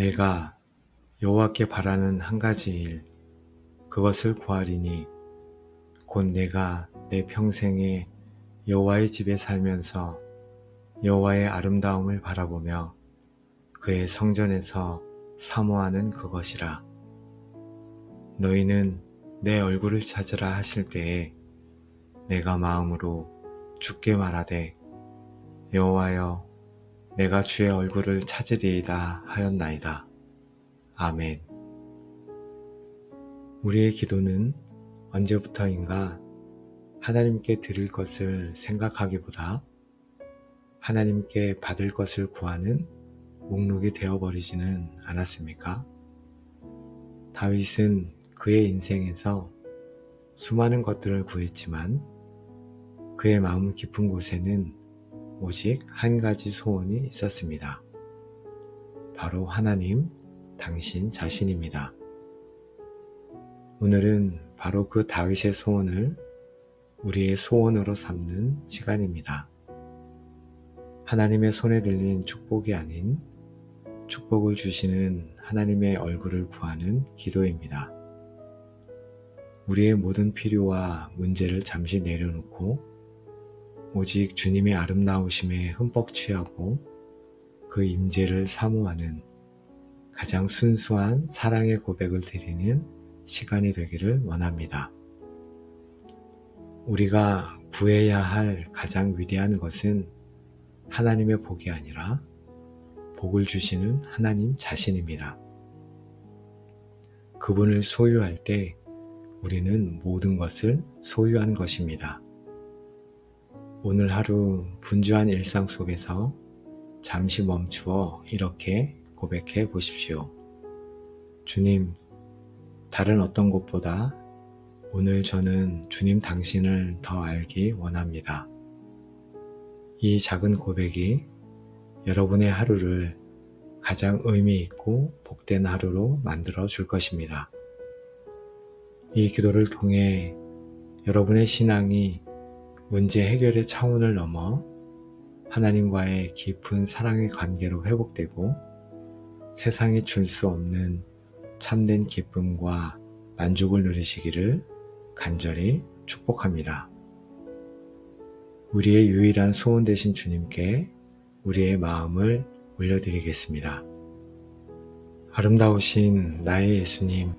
내가 여호와께 바라는 한 가지 일, 그것을 구하리니 곧 내가 내 평생에 여호와의 집에 살면서 여호와의 아름다움을 바라보며 그의 성전에서 사모하는 그것이라. 너희는 내 얼굴을 찾으라 하실 때에 내가 마음으로 주께 말하되 여호와여, 내가 주의 얼굴을 찾으리이다 하였나이다. 아멘. 우리의 기도는 언제부터인가 하나님께 드릴 것을 생각하기보다 하나님께 받을 것을 구하는 목록이 되어버리지는 않았습니까? 다윗은 그의 인생에서 수많은 것들을 구했지만 그의 마음 깊은 곳에는 오직 한 가지 소원이 있었습니다. 바로 하나님, 당신 자신입니다. 오늘은 바로 그 다윗의 소원을 우리의 소원으로 삼는 시간입니다. 하나님의 손에 들린 축복이 아닌 축복을 주시는 하나님의 얼굴을 구하는 기도입니다. 우리의 모든 필요와 문제를 잠시 내려놓고 오직 주님의 아름다우심에 흠뻑 취하고 그 임재를 사모하는 가장 순수한 사랑의 고백을 드리는 시간이 되기를 원합니다. 우리가 구해야 할 가장 위대한 것은 하나님의 복이 아니라 복을 주시는 하나님 자신입니다. 그분을 소유할 때 우리는 모든 것을 소유한 것입니다. 오늘 하루 분주한 일상 속에서 잠시 멈추어 이렇게 고백해 보십시오. 주님, 다른 어떤 것보다 오늘 저는 주님 당신을 더 알기 원합니다. 이 작은 고백이 여러분의 하루를 가장 의미 있고 복된 하루로 만들어 줄 것입니다. 이 기도를 통해 여러분의 신앙이 문제 해결의 차원을 넘어 하나님과의 깊은 사랑의 관계로 회복되고 세상이 줄 수 없는 참된 기쁨과 만족을 누리시기를 간절히 축복합니다. 우리의 유일한 소원 되신 주님께 우리의 마음을 올려드리겠습니다. 아름다우신 나의 예수님,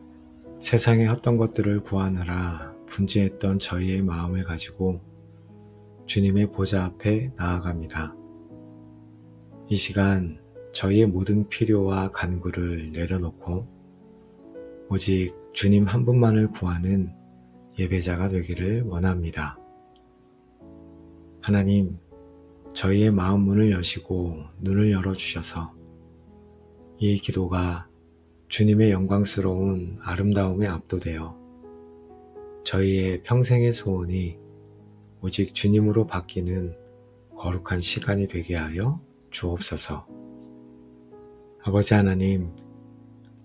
세상의 헛된 것들을 구하느라 분주했던 저희의 마음을 가지고 주님의 보좌 앞에 나아갑니다. 이 시간 저희의 모든 필요와 간구를 내려놓고 오직 주님 한 분만을 구하는 예배자가 되기를 원합니다. 하나님, 저희의 마음 문을 여시고 눈을 열어주셔서 이 기도가 주님의 영광스러운 아름다움에 압도되어 저희의 평생의 소원이 오직 주님으로 바뀌는 거룩한 시간이 되게 하여 주옵소서. 아버지 하나님,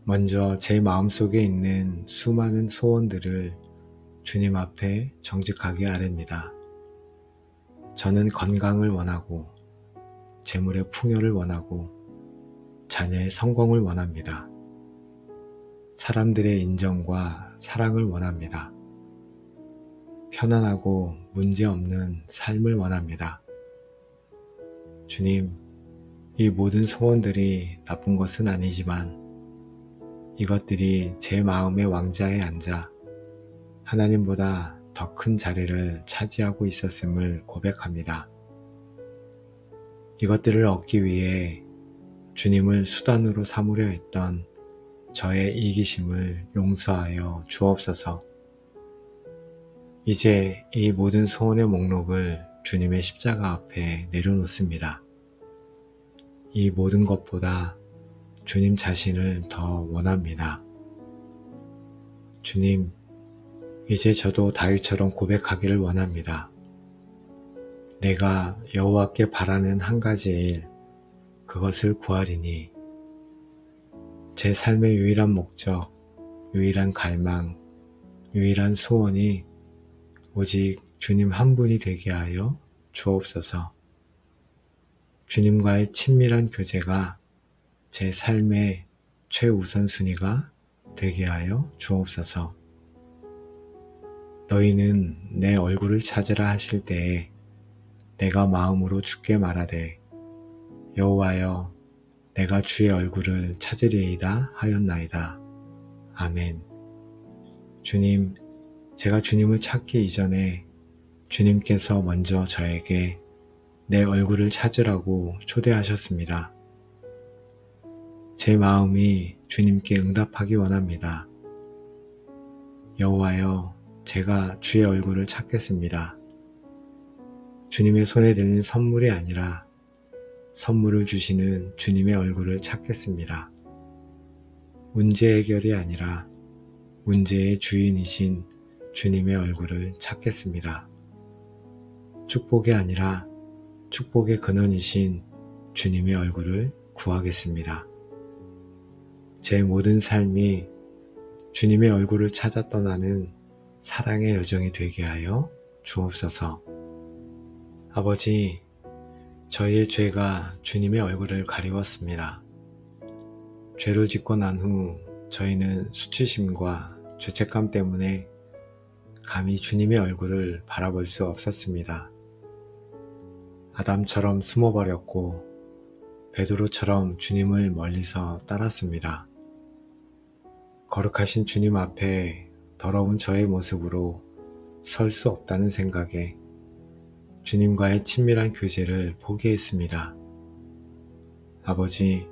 먼저 제 마음속에 있는 수많은 소원들을 주님 앞에 정직하게 아뢰입니다. 저는 건강을 원하고 재물의 풍요를 원하고 자녀의 성공을 원합니다. 사람들의 인정과 사랑을 원합니다. 편안하고 문제없는 삶을 원합니다. 주님, 이 모든 소원들이 나쁜 것은 아니지만 이것들이 제 마음의 왕좌에 앉아 하나님보다 더 큰 자리를 차지하고 있었음을 고백합니다. 이것들을 얻기 위해 주님을 수단으로 삼으려 했던 저의 이기심을 용서하여 주옵소서. 이제 이 모든 소원의 목록을 주님의 십자가 앞에 내려놓습니다. 이 모든 것보다 주님 자신을 더 원합니다. 주님, 이제 저도 다윗처럼 고백하기를 원합니다. 내가 여호와께 바라는 한 가지 일, 그것을 구하리니 제 삶의 유일한 목적, 유일한 갈망, 유일한 소원이 오직 주님 한 분이 되게 하여 주옵소서. 주님과의 친밀한 교제가 제 삶의 최우선순위가 되게 하여 주옵소서. 너희는 내 얼굴을 찾으라 하실 때에 내가 마음으로 주께 말하되 여호와여 내가 주의 얼굴을 찾으리이다 하였나이다. 아멘. 주님, 제가 주님을 찾기 이전에 주님께서 먼저 저에게 내 얼굴을 찾으라고 초대하셨습니다. 제 마음이 주님께 응답하기 원합니다. 여호와여, 제가 주의 얼굴을 찾겠습니다. 주님의 손에 들린 선물이 아니라 선물을 주시는 주님의 얼굴을 찾겠습니다. 문제 해결이 아니라 문제의 주인이신 주님의 얼굴을 찾겠습니다. 축복이 아니라 축복의 근원이신 주님의 얼굴을 구하겠습니다. 제 모든 삶이 주님의 얼굴을 찾아 떠나는 사랑의 여정이 되게 하여 주옵소서. 아버지, 저희의 죄가 주님의 얼굴을 가리웠습니다. 죄를 짓고 난 후 저희는 수치심과 죄책감 때문에 감히 주님의 얼굴을 바라볼 수 없었습니다. 아담처럼 숨어버렸고 베드로처럼 주님을 멀리서 따랐습니다. 거룩하신 주님 앞에 더러운 저의 모습으로 설 수 없다는 생각에 주님과의 친밀한 교제를 포기했습니다. 아버지,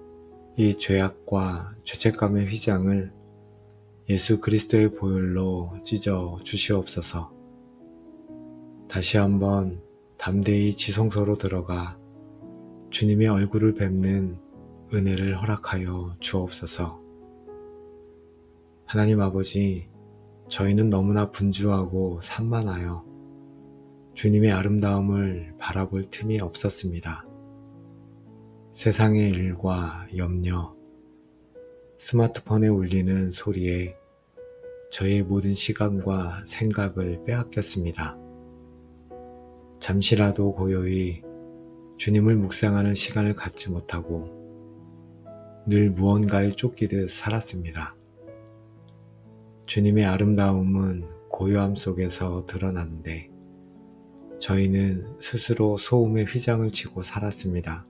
이 죄악과 죄책감의 휘장을 예수 그리스도의 보혈로 찢어 주시옵소서. 다시 한번 담대히 지성소로 들어가 주님의 얼굴을 뵙는 은혜를 허락하여 주옵소서. 하나님 아버지, 저희는 너무나 분주하고 산만하여 주님의 아름다움을 바라볼 틈이 없었습니다. 세상의 일과 염려, 스마트폰에 울리는 소리에 저의 모든 시간과 생각을 빼앗겼습니다. 잠시라도 고요히 주님을 묵상하는 시간을 갖지 못하고 늘 무언가에 쫓기듯 살았습니다. 주님의 아름다움은 고요함 속에서 드러나는데 저희는 스스로 소음의 휘장을 치고 살았습니다.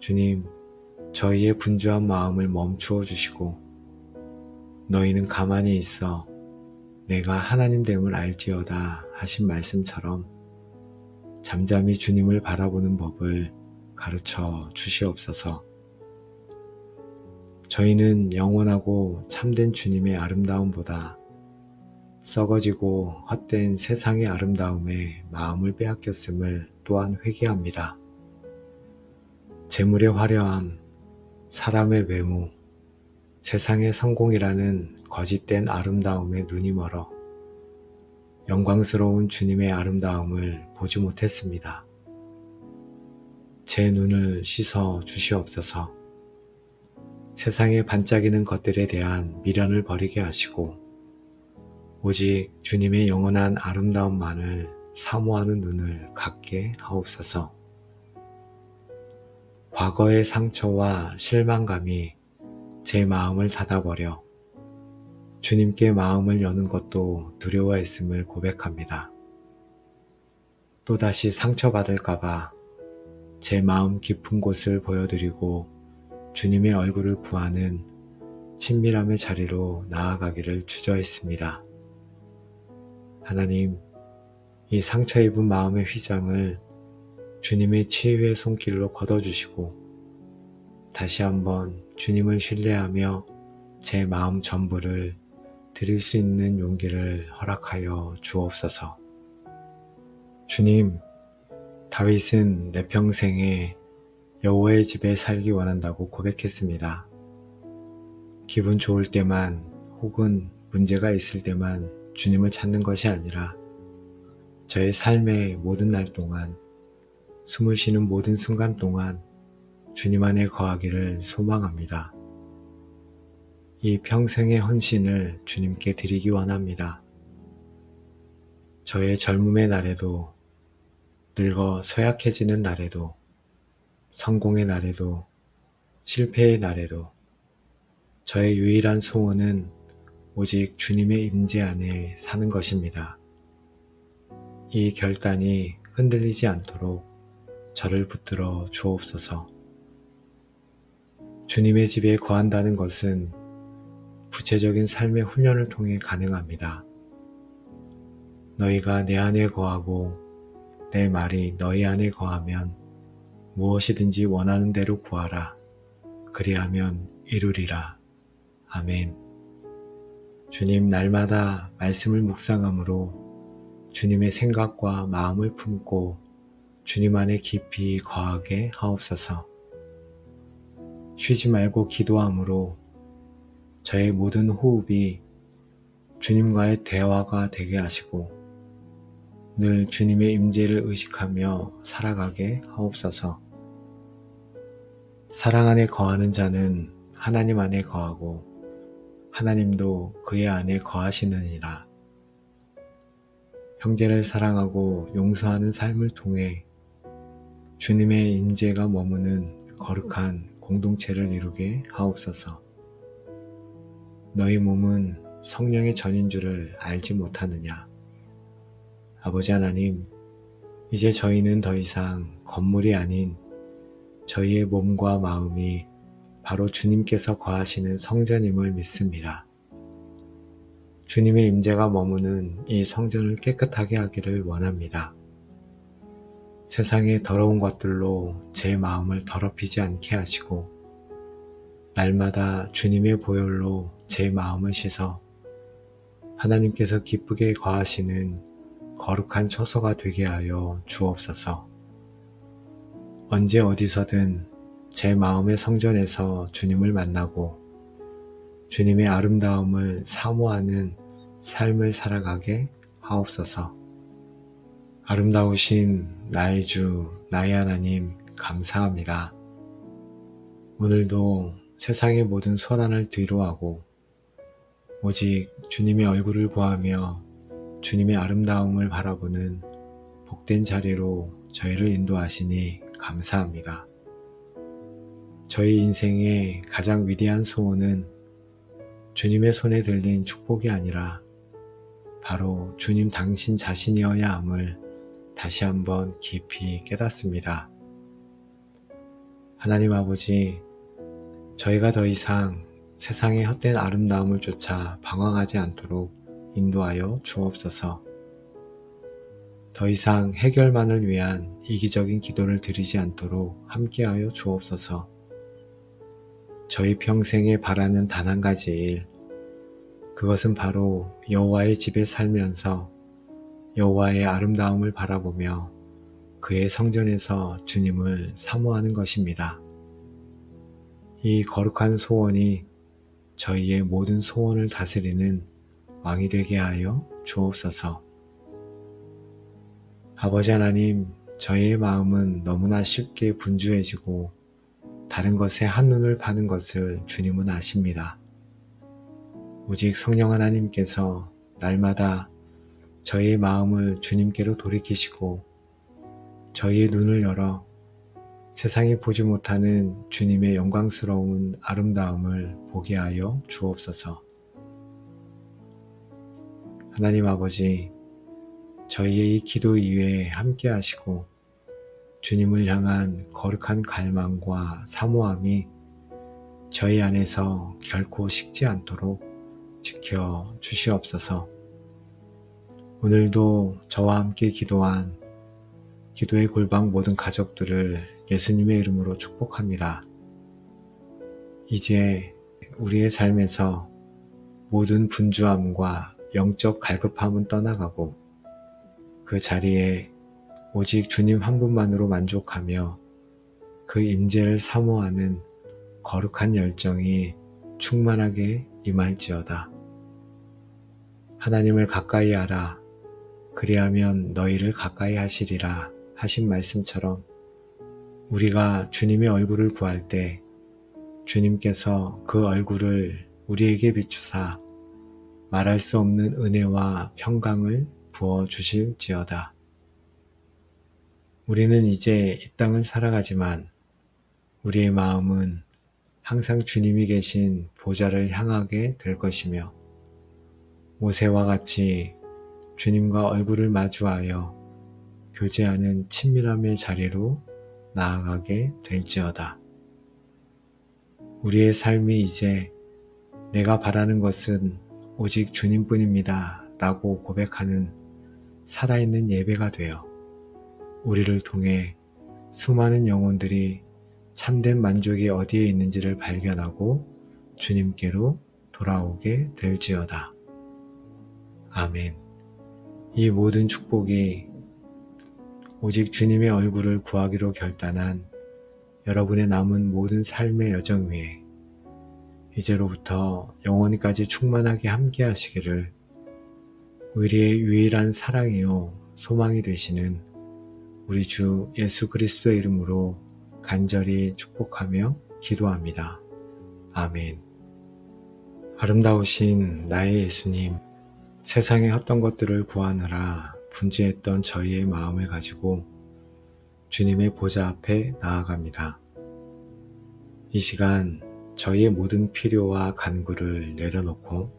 주님, 저희의 분주한 마음을 멈추어 주시고 너희는 가만히 있어 내가 하나님됨을 알지어다 하신 말씀처럼 잠잠히 주님을 바라보는 법을 가르쳐 주시옵소서. 저희는 영원하고 참된 주님의 아름다움보다 썩어지고 헛된 세상의 아름다움에 마음을 빼앗겼음을 또한 회개합니다. 재물의 화려함, 사람의 외모, 세상의 성공이라는 거짓된 아름다움에 눈이 멀어 영광스러운 주님의 아름다움을 보지 못했습니다. 제 눈을 씻어 주시옵소서. 세상에 반짝이는 것들에 대한 미련을 버리게 하시고 오직 주님의 영원한 아름다움만을 사모하는 눈을 갖게 하옵소서. 과거의 상처와 실망감이 제 마음을 닫아버려 주님께 마음을 여는 것도 두려워했음을 고백합니다. 또다시 상처받을까봐 제 마음 깊은 곳을 보여드리고 주님의 얼굴을 구하는 친밀함의 자리로 나아가기를 주저했습니다. 하나님, 이 상처 입은 마음의 휘장을 주님의 치유의 손길로 걷어주시고 다시 한번 주님을 신뢰하며 제 마음 전부를 드릴 수 있는 용기를 허락하여 주옵소서. 주님, 다윗은 내 평생에 여호와의 집에 살기 원한다고 고백했습니다. 기분 좋을 때만 혹은 문제가 있을 때만 주님을 찾는 것이 아니라 저의 삶의 모든 날 동안 숨을 쉬는 모든 순간 동안 주님 안에 거하기를 소망합니다. 이 평생의 헌신을 주님께 드리기 원합니다. 저의 젊음의 날에도 늙어 쇠약해지는 날에도 성공의 날에도 실패의 날에도 저의 유일한 소원은 오직 주님의 임재 안에 사는 것입니다. 이 결단이 흔들리지 않도록 저를 붙들어 주옵소서. 주님의 집에 거한다는 것은 구체적인 삶의 훈련을 통해 가능합니다. 너희가 내 안에 거하고 내 말이 너희 안에 거하면 무엇이든지 원하는 대로 구하라. 그리하면 이루리라. 아멘. 주님, 날마다 말씀을 묵상함으로 주님의 생각과 마음을 품고 주님 안에 깊이 거하게 하옵소서. 쉬지 말고 기도함으로 저의 모든 호흡이 주님과의 대화가 되게 하시고 늘 주님의 임재를 의식하며 살아가게 하옵소서. 사랑 안에 거하는 자는 하나님 안에 거하고 하나님도 그의 안에 거하시느니라. 형제를 사랑하고 용서하는 삶을 통해 주님의 임재가 머무는 거룩한 공동체를 이루게 하옵소서. 너희 몸은 성령의 전인 줄을 알지 못하느냐. 아버지 하나님, 이제 저희는 더 이상 건물이 아닌 저희의 몸과 마음이 바로 주님께서 거하시는 성전임을 믿습니다. 주님의 임재가 머무는 이 성전을 깨끗하게 하기를 원합니다. 세상의 더러운 것들로 제 마음을 더럽히지 않게 하시고 날마다 주님의 보혈로 제 마음을 씻어 하나님께서 기쁘게 거하시는 거룩한 처소가 되게 하여 주옵소서. 언제 어디서든 제 마음의 성전에서 주님을 만나고 주님의 아름다움을 사모하는 삶을 살아가게 하옵소서. 아름다우신 나의 주, 나의 하나님, 감사합니다. 오늘도 세상의 모든 소란을 뒤로하고 오직 주님의 얼굴을 구하며 주님의 아름다움을 바라보는 복된 자리로 저희를 인도하시니 감사합니다. 저희 인생의 가장 위대한 소원은 주님의 손에 들린 축복이 아니라 바로 주님 당신 자신이어야 함을 다시 한번 깊이 깨닫습니다. 하나님 아버지, 저희가 더 이상 세상의 헛된 아름다움을 쫓아 방황하지 않도록 인도하여 주옵소서. 더 이상 해결만을 위한 이기적인 기도를 드리지 않도록 함께하여 주옵소서. 저희 평생에 바라는 단 한 가지 일, 그것은 바로 여호와의 집에 살면서 여호와의 아름다움을 바라보며 그의 성전에서 주님을 사모하는 것입니다. 이 거룩한 소원이 저희의 모든 소원을 다스리는 왕이 되게 하여 주옵소서. 아버지 하나님, 저희의 마음은 너무나 쉽게 분주해지고 다른 것에 한눈을 파는 것을 주님은 아십니다. 오직 성령 하나님께서 날마다 저희의 마음을 주님께로 돌이키시고 저희의 눈을 열어 세상이 보지 못하는 주님의 영광스러운 아름다움을 보게 하여 주옵소서. 하나님 아버지, 저희의 이 기도 이외에 함께 하시고 주님을 향한 거룩한 갈망과 사모함이 저희 안에서 결코 식지 않도록 지켜 주시옵소서. 오늘도 저와 함께 기도한 기도의 골방 모든 가족들을 예수님의 이름으로 축복합니다. 이제 우리의 삶에서 모든 분주함과 영적 갈급함은 떠나가고 그 자리에 오직 주님 한 분만으로 만족하며 그 임재를 사모하는 거룩한 열정이 충만하게 임할지어다. 하나님을 가까이 하라. 그리하면 너희를 가까이 하시리라 하신 말씀처럼 우리가 주님의 얼굴을 구할 때 주님께서 그 얼굴을 우리에게 비추사 말할 수 없는 은혜와 평강을 부어주실지어다. 우리는 이제 이 땅을 살아가지만 우리의 마음은 항상 주님이 계신 보좌를 향하게 될 것이며 모세와 같이 주님과 얼굴을 마주하여 교제하는 친밀함의 자리로 나아가게 될지어다. 우리의 삶이 이제 내가 바라는 것은 오직 주님뿐입니다 라고 고백하는 살아있는 예배가 되어 우리를 통해 수많은 영혼들이 참된 만족이 어디에 있는지를 발견하고 주님께로 돌아오게 될지어다. 아멘. 이 모든 축복이 오직 주님의 얼굴을 구하기로 결단한 여러분의 남은 모든 삶의 여정 위에 이제로부터 영원히까지 충만하게 함께 하시기를 우리의 유일한 사랑이요 소망이 되시는 우리 주 예수 그리스도의 이름으로 간절히 축복하며 기도합니다. 아멘. 아름다우신 나의 예수님, 세상의 헛된 것들을 구하느라 분주했던 저희의 마음을 가지고 주님의 보좌 앞에 나아갑니다. 이 시간 저희의 모든 필요와 간구를 내려놓고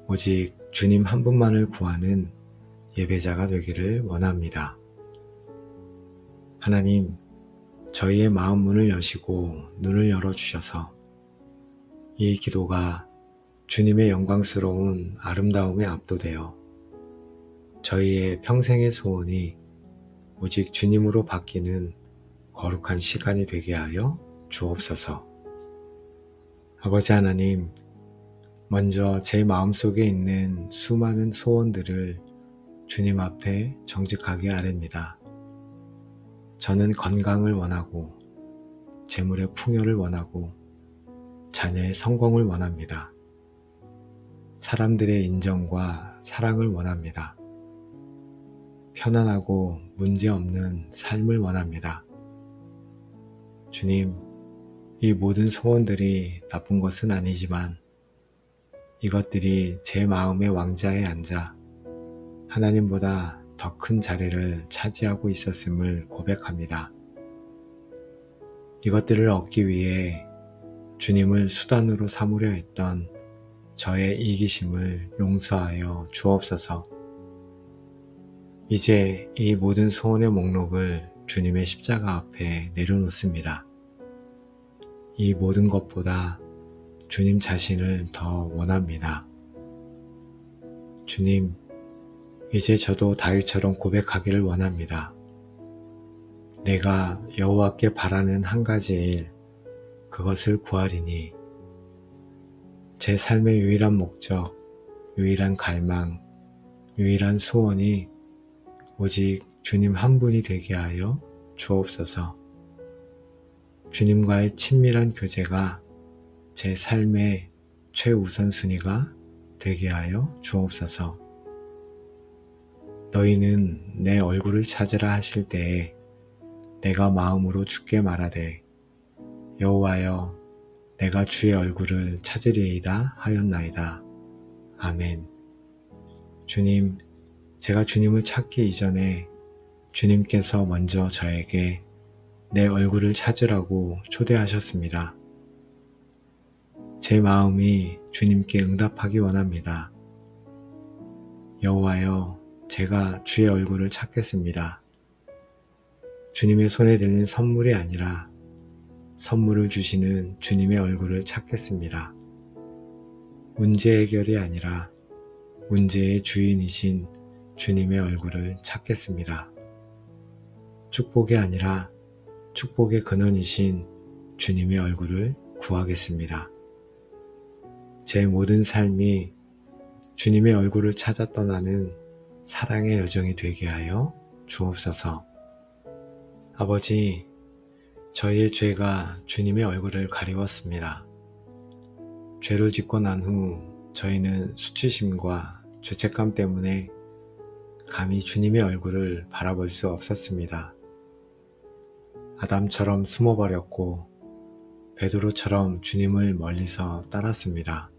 오직 주님 한 분만을 구하는 예배자가 되기를 원합니다. 하나님, 저희의 마음 문을 여시고 눈을 열어주셔서 이 기도가 주님의 영광스러운 아름다움에 압도되어 저희의 평생의 소원이 오직 주님으로 바뀌는 거룩한 시간이 되게 하여 주옵소서. 아버지 하나님, 먼저 제 마음속에 있는 수많은 소원들을 주님 앞에 정직하게 아뢰입니다. 저는 건강을 원하고 재물의 풍요를 원하고 자녀의 성공을 원합니다. 사람들의 인정과 사랑을 원합니다. 편안하고 문제없는 삶을 원합니다. 주님, 이 모든 소원들이 나쁜 것은 아니지만 이것들이 제 마음의 왕좌에 앉아 하나님보다 더 큰 자리를 차지하고 있었음을 고백합니다. 이것들을 얻기 위해 주님을 수단으로 삼으려 했던 저의 이기심을 용서하여 주옵소서. 이제 이 모든 소원의 목록을 주님의 십자가 앞에 내려놓습니다. 이 모든 것보다 주님 자신을 더 원합니다. 주님, 이제 저도 다윗처럼 고백하기를 원합니다. 내가 여호와께 바라는 한 가지 일, 그것을 구하리니 제 삶의 유일한 목적, 유일한 갈망, 유일한 소원이 오직 주님 한 분이 되게 하여 주옵소서. 주님과의 친밀한 교제가 제 삶의 최우선순위가 되게 하여 주옵소서. 너희는 내 얼굴을 찾으라 하실 때에 내가 마음으로 주께 말하되 여호와여 내가 주의 얼굴을 찾으리이다 하였나이다. 아멘. 주님, 제가 주님을 찾기 이전에 주님께서 먼저 저에게 내 얼굴을 찾으라고 초대하셨습니다. 제 마음이 주님께 응답하기 원합니다. 여호와여, 제가 주의 얼굴을 찾겠습니다. 주님의 손에 들린 선물이 아니라 선물을 주시는 주님의 얼굴을 찾겠습니다. 문제 해결이 아니라 문제의 주인이신 주님의 얼굴을 찾겠습니다. 축복이 아니라 축복의 근원이신 주님의 얼굴을 구하겠습니다. 제 모든 삶이 주님의 얼굴을 찾아 떠나는 사랑의 여정이 되게 하여 주옵소서. 아버지, 저희의 죄가 주님의 얼굴을 가리웠습니다. 죄를 짓고 난 후 저희는 수치심과 죄책감 때문에 감히 주님의 얼굴을 바라볼 수 없었습니다. 아담처럼 숨어버렸고 베드로처럼 주님을 멀리서 따랐습니다.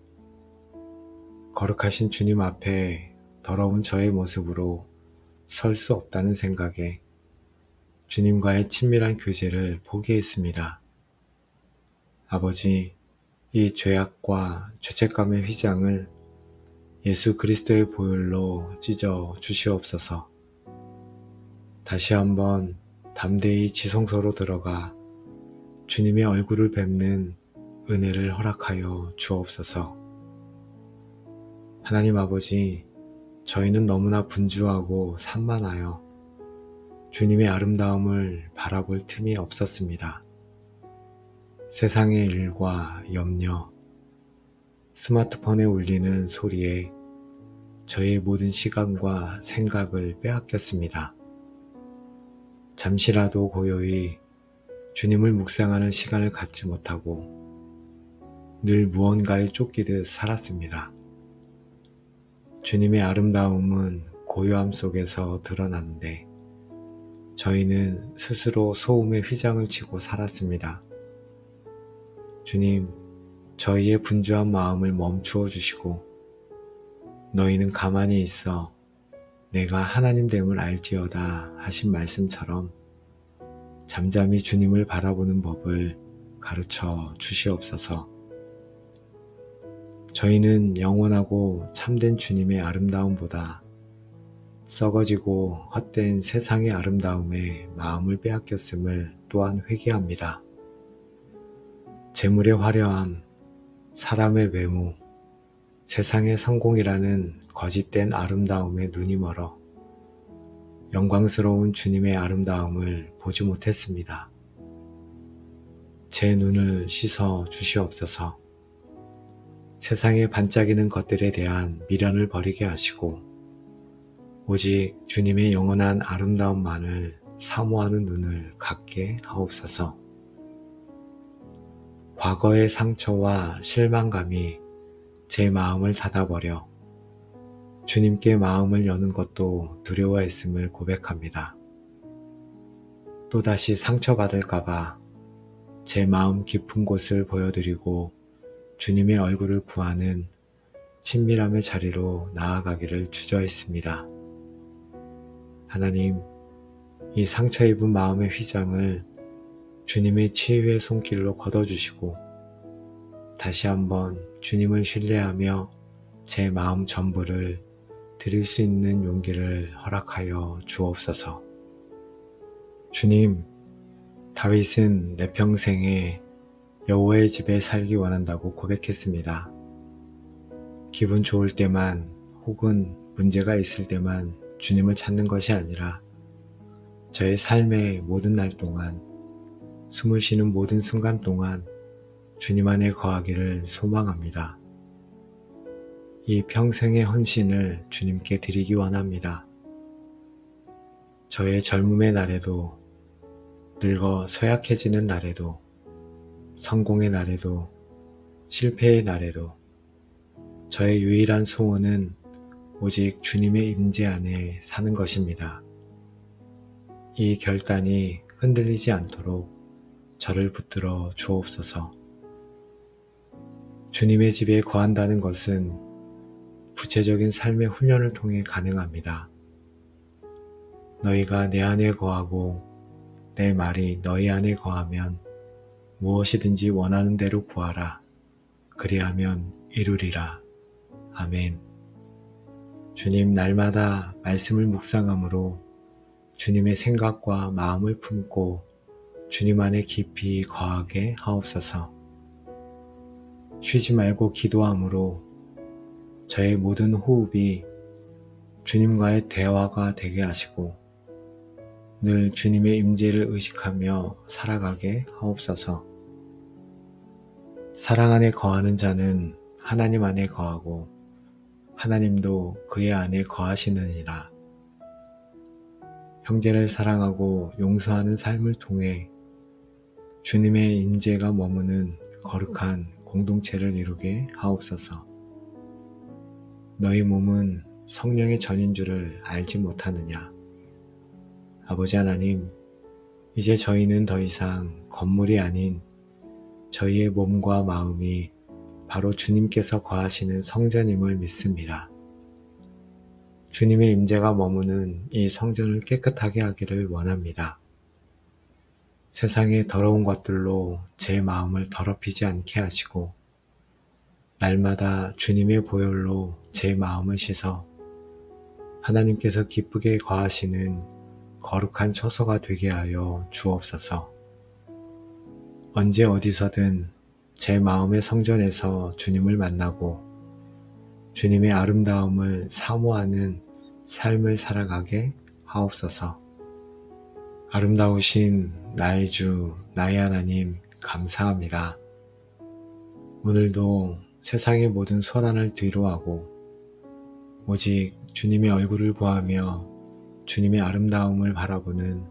거룩하신 주님 앞에 더러운 저의 모습으로 설 수 없다는 생각에 주님과의 친밀한 교제를 포기했습니다. 아버지, 이 죄악과 죄책감의 휘장을 예수 그리스도의 보혈로 찢어 주시옵소서. 다시 한번 담대히 지성소로 들어가 주님의 얼굴을 뵙는 은혜를 허락하여 주옵소서. 하나님 아버지, 저희는 너무나 분주하고 산만하여 주님의 아름다움을 바라볼 틈이 없었습니다. 세상의 일과 염려, 스마트폰에 울리는 소리에 저의 모든 시간과 생각을 빼앗겼습니다. 잠시라도 고요히 주님을 묵상하는 시간을 갖지 못하고 늘 무언가에 쫓기듯 살았습니다. 주님의 아름다움은 고요함 속에서 드러나는데 저희는 스스로 소음의 휘장을 치고 살았습니다. 주님, 저희의 분주한 마음을 멈추어 주시고 너희는 가만히 있어 내가 하나님됨을 알지어다 하신 말씀처럼 잠잠히 주님을 바라보는 법을 가르쳐 주시옵소서. 저희는 영원하고 참된 주님의 아름다움보다 썩어지고 헛된 세상의 아름다움에 마음을 빼앗겼음을 또한 회개합니다. 재물의 화려함, 사람의 외모, 세상의 성공이라는 거짓된 아름다움에 눈이 멀어 영광스러운 주님의 아름다움을 보지 못했습니다. 제 눈을 씻어 주시옵소서. 세상에 반짝이는 것들에 대한 미련을 버리게 하시고 오직 주님의 영원한 아름다움만을 사모하는 눈을 갖게 하옵소서. 과거의 상처와 실망감이 제 마음을 닫아버려 주님께 마음을 여는 것도 두려워했음을 고백합니다. 또다시 상처받을까봐 제 마음 깊은 곳을 보여드리고 주님의 얼굴을 구하는 친밀함의 자리로 나아가기를 주저했습니다. 하나님, 이 상처 입은 마음의 휘장을 주님의 치유의 손길로 걷어주시고 다시 한번 주님을 신뢰하며 제 마음 전부를 드릴 수 있는 용기를 허락하여 주옵소서. 주님, 다윗은 내 평생에 여호와의 집에 살기 원한다고 고백했습니다. 기분 좋을 때만 혹은 문제가 있을 때만 주님을 찾는 것이 아니라 저의 삶의 모든 날 동안 숨을 쉬는 모든 순간 동안 주님 안에 거하기를 소망합니다. 이 평생의 헌신을 주님께 드리기 원합니다. 저의 젊음의 날에도 늙어 쇠약해지는 날에도 성공의 날에도 실패의 날에도 저의 유일한 소원은 오직 주님의 임재 안에 사는 것입니다. 이 결단이 흔들리지 않도록 저를 붙들어 주옵소서. 주님의 집에 거한다는 것은 구체적인 삶의 훈련을 통해 가능합니다. 너희가 내 안에 거하고 내 말이 너희 안에 거하면 무엇이든지 원하는 대로 구하라. 그리하면 이루리라. 아멘. 주님, 날마다 말씀을 묵상함으로 주님의 생각과 마음을 품고 주님 안에 깊이 거하게 하옵소서. 쉬지 말고 기도함으로 저의 모든 호흡이 주님과의 대화가 되게 하시고 늘 주님의 임재를 의식하며 살아가게 하옵소서. 사랑 안에 거하는 자는 하나님 안에 거하고 하나님도 그의 안에 거하시느니라. 형제를 사랑하고 용서하는 삶을 통해 주님의 임재가 머무는 거룩한 공동체를 이루게 하옵소서. 너희 몸은 성령의 전인 줄을 알지 못하느냐. 아버지 하나님, 이제 저희는 더 이상 건물이 아닌 저희의 몸과 마음이 바로 주님께서 거하시는 성전임을 믿습니다. 주님의 임재가 머무는 이 성전을 깨끗하게 하기를 원합니다. 세상의 더러운 것들로 제 마음을 더럽히지 않게 하시고 날마다 주님의 보혈로 제 마음을 씻어 하나님께서 기쁘게 거하시는 거룩한 처소가 되게 하여 주옵소서. 언제 어디서든 제 마음의 성전에서 주님을 만나고 주님의 아름다움을 사모하는 삶을 살아가게 하옵소서. 아름다우신 나의 주, 나의 하나님, 감사합니다. 오늘도 세상의 모든 소란을 뒤로하고 오직 주님의 얼굴을 구하며 주님의 아름다움을 바라보는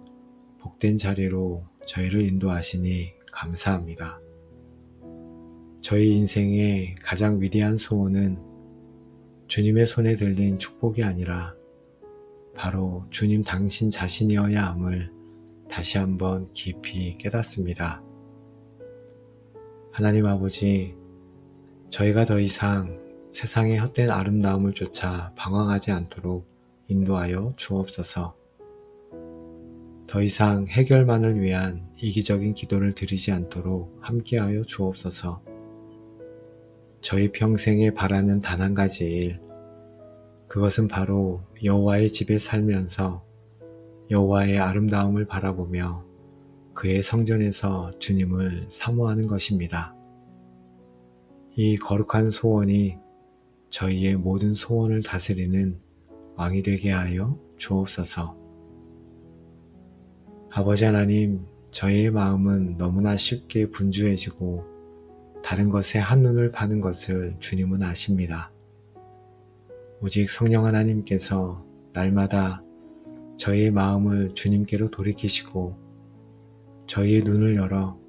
복된 자리로 저희를 인도하시니 감사합니다. 저희 인생의 가장 위대한 소원은 주님의 손에 들린 축복이 아니라 바로 주님 당신 자신이어야 함을 다시 한번 깊이 깨닫습니다. 하나님 아버지, 저희가 더 이상 세상의 헛된 아름다움을 쫓아 방황하지 않도록 인도하여 주옵소서. 더 이상 해결만을 위한 이기적인 기도를 드리지 않도록 함께하여 주옵소서. 저희 평생에 바라는 단 한 가지 일, 그것은 바로 여호와의 집에 살면서 여호와의 아름다움을 바라보며 그의 성전에서 주님을 사모하는 것입니다. 이 거룩한 소원이 저희의 모든 소원을 다스리는 왕이 되게 하여 주옵소서. 아버지 하나님, 저희의 마음은 너무나 쉽게 분주해지고 다른 것에 한눈을 파는 것을 주님은 아십니다. 오직 성령 하나님께서 날마다 저희의 마음을 주님께로 돌이키시고 저희의 눈을 열어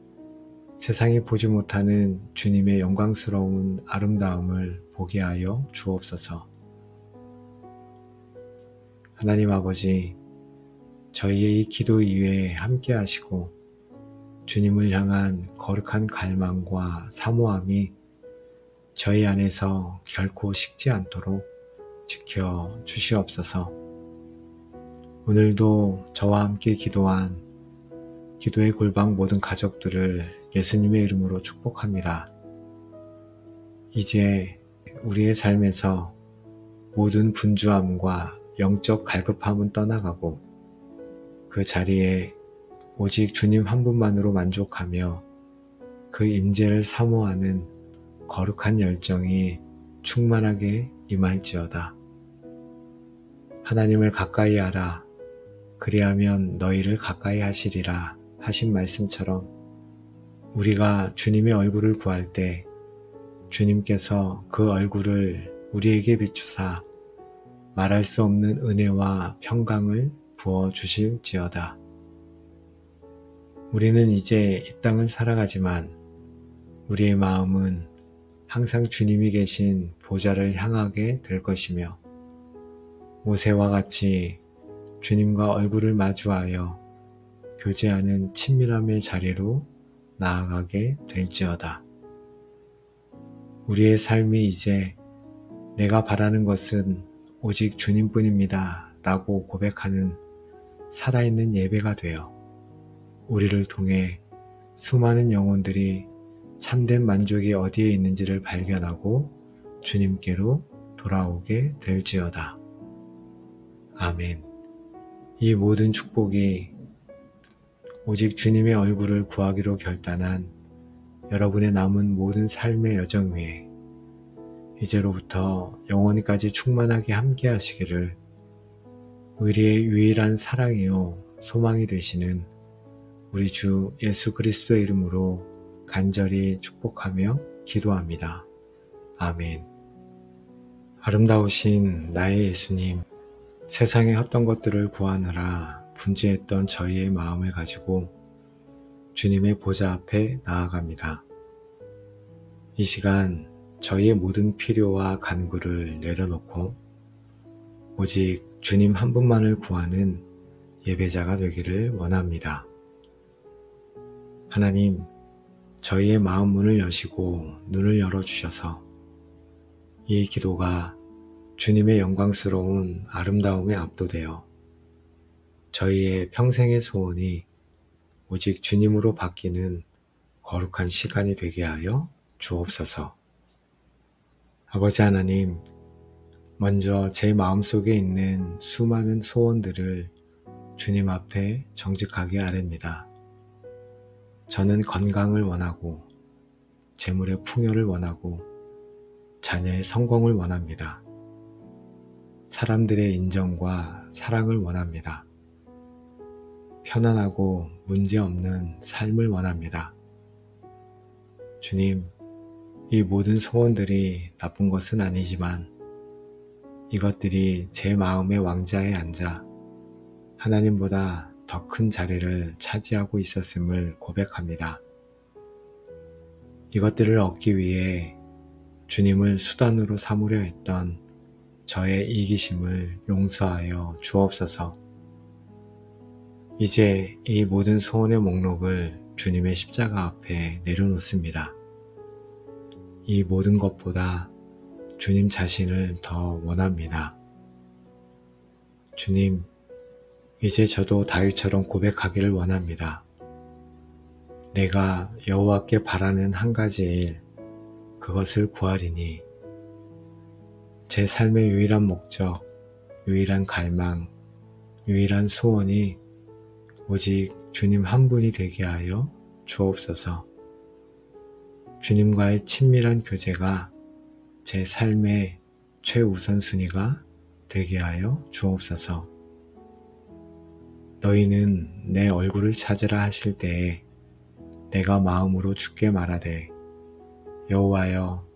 세상이 보지 못하는 주님의 영광스러운 아름다움을 보게 하여 주옵소서. 하나님 아버지, 저희의 이 기도 이외에 함께 하시고 주님을 향한 거룩한 갈망과 사모함이 저희 안에서 결코 식지 않도록 지켜 주시옵소서. 오늘도 저와 함께 기도한 기도의 골방 모든 가족들을 예수님의 이름으로 축복합니다. 이제 우리의 삶에서 모든 분주함과 영적 갈급함은 떠나가고 그 자리에 오직 주님 한 분만으로 만족하며 그 임재를 사모하는 거룩한 열정이 충만하게 임할지어다. 하나님을 가까이 하라. 그리하면 너희를 가까이 하시리라 하신 말씀처럼 우리가 주님의 얼굴을 구할 때 주님께서 그 얼굴을 우리에게 비추사 말할 수 없는 은혜와 평강을 부어주실지어다. 우리는 이제 이 땅을 살아가지만 우리의 마음은 항상 주님이 계신 보좌를 향하게 될 것이며 모세와 같이 주님과 얼굴을 마주하여 교제하는 친밀함의 자리로 나아가게 될지어다. 우리의 삶이 이제 내가 바라는 것은 오직 주님뿐입니다 라고 고백하는 살아있는 예배가 되어 우리를 통해 수많은 영혼들이 참된 만족이 어디에 있는지를 발견하고 주님께로 돌아오게 될지어다. 아멘. 이 모든 축복이 오직 주님의 얼굴을 구하기로 결단한 여러분의 남은 모든 삶의 여정 위에 이제로부터 영원히까지 충만하게 함께 하시기를 우리의 유일한 사랑이요 소망이 되시는 우리 주 예수 그리스도의 이름으로 간절히 축복하며 기도합니다. 아멘. 아름다우신 나의 예수님, 세상의 헛된 것들을 구하느라 분주했던 저희의 마음을 가지고 주님의 보좌 앞에 나아갑니다. 이 시간 저희의 모든 필요와 간구를 내려놓고 오직 주님 한 분만을 구하는 예배자가 되기를 원합니다. 하나님, 저희의 마음 문을 여시고 눈을 열어주셔서 이 기도가 주님의 영광스러운 아름다움에 압도되어 저희의 평생의 소원이 오직 주님으로 바뀌는 거룩한 시간이 되게 하여 주옵소서. 아버지 하나님, 먼저 제 마음속에 있는 수많은 소원들을 주님 앞에 정직하게 아뢰입니다. 저는 건강을 원하고, 재물의 풍요를 원하고, 자녀의 성공을 원합니다. 사람들의 인정과 사랑을 원합니다. 편안하고 문제없는 삶을 원합니다. 주님, 이 모든 소원들이 나쁜 것은 아니지만 이것들이 제 마음의 왕좌에 앉아 하나님보다 더 큰 자리를 차지하고 있었음을 고백합니다. 이것들을 얻기 위해 주님을 수단으로 삼으려 했던 저의 이기심을 용서하여 주옵소서. 이제 이 모든 소원의 목록을 주님의 십자가 앞에 내려놓습니다. 이 모든 것보다 주님 자신을 더 원합니다. 주님, 이제 저도 다윗처럼 고백하기를 원합니다. 내가 여호와께 바라는 한 가지 일, 그것을 구하리니 제 삶의 유일한 목적, 유일한 갈망, 유일한 소원이 오직 주님 한 분이 되게 하여 주옵소서. 주님과의 친밀한 교제가 제 삶의 최우선순위가 되게 하여 주옵소서. 너희는 내 얼굴을 찾으라 하실 때에 내가 마음으로 주께 말하되 여호와여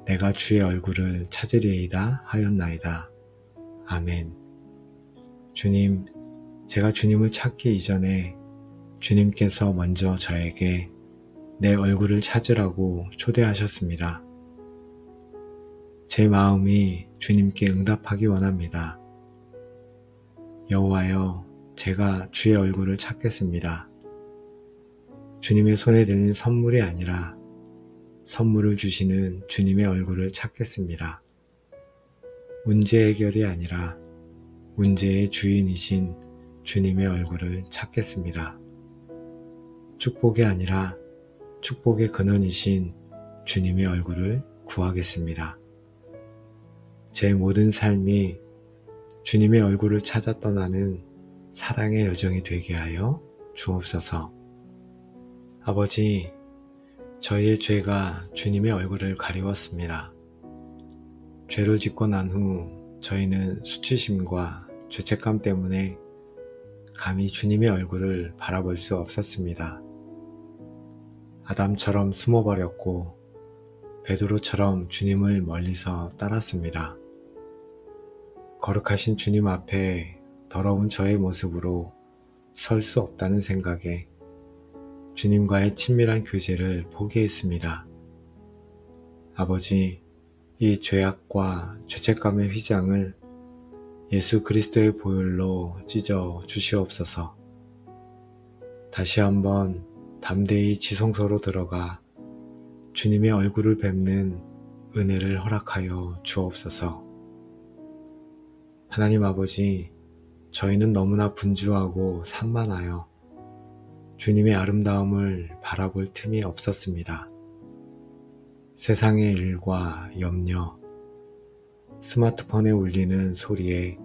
내가 주의 얼굴을 찾으리이다 하였나이다. 아멘. 주님, 제가 주님을 찾기 이전에 주님께서 먼저 저에게 내 얼굴을 찾으라고 초대하셨습니다. 제 마음이 주님께 응답하기 원합니다. 여호와여, 제가 주의 얼굴을 찾겠습니다. 주님의 손에 들린 선물이 아니라 선물을 주시는 주님의 얼굴을 찾겠습니다. 문제 해결이 아니라 문제의 주인이신 주님의 얼굴을 찾겠습니다. 축복이 아니라 축복의 근원이신 주님의 얼굴을 구하겠습니다. 제 모든 삶이 주님의 얼굴을 찾아 떠나는 사랑의 여정이 되게 하여 주옵소서. 아버지, 저희의 죄가 주님의 얼굴을 가리웠습니다. 죄를 짓고 난 후 저희는 수치심과 죄책감 때문에 감히 주님의 얼굴을 바라볼 수 없었습니다. 아담처럼 숨어버렸고 베드로처럼 주님을 멀리서 따랐습니다. 거룩하신 주님 앞에 더러운 저의 모습으로 설 수 없다는 생각에 주님과의 친밀한 교제를 포기했습니다. 아버지, 이 죄악과 죄책감의 휘장을 예수 그리스도의 보혈로 찢어 주시옵소서. 다시 한번 담대히 지성소로 들어가 주님의 얼굴을 뵙는 은혜를 허락하여 주옵소서. 하나님 아버지, 저희는 너무나 분주하고 산만하여 주님의 아름다움을 바라볼 틈이 없었습니다. 세상의 일과 염려, 스마트폰에 울리는 소리에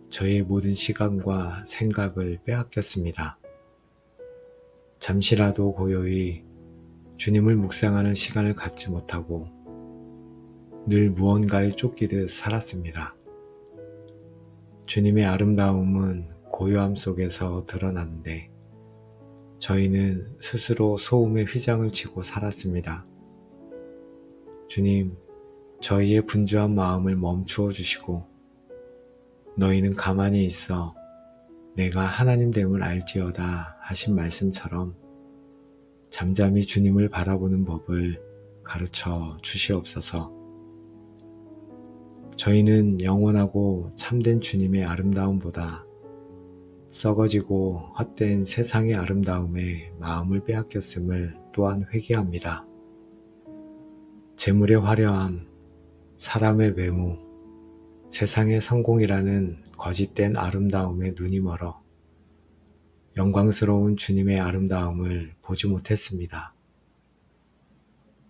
저의 모든 시간과 생각을 빼앗겼습니다. 잠시라도 고요히 주님을 묵상하는 시간을 갖지 못하고 늘 무언가에 쫓기듯 살았습니다. 주님의 아름다움은 고요함 속에서 드러났는데 저희는 스스로 소음의 휘장을 치고 살았습니다. 주님, 저희의 분주한 마음을 멈추어 주시고 너희는 가만히 있어 내가 하나님됨을 알지어다 하신 말씀처럼 잠잠히 주님을 바라보는 법을 가르쳐 주시옵소서. 저희는 영원하고 참된 주님의 아름다움보다 썩어지고 헛된 세상의 아름다움에 마음을 빼앗겼음을 또한 회개합니다. 재물의 화려함, 사람의 외모, 세상의 성공이라는 거짓된 아름다움에 눈이 멀어 영광스러운 주님의 아름다움을 보지 못했습니다.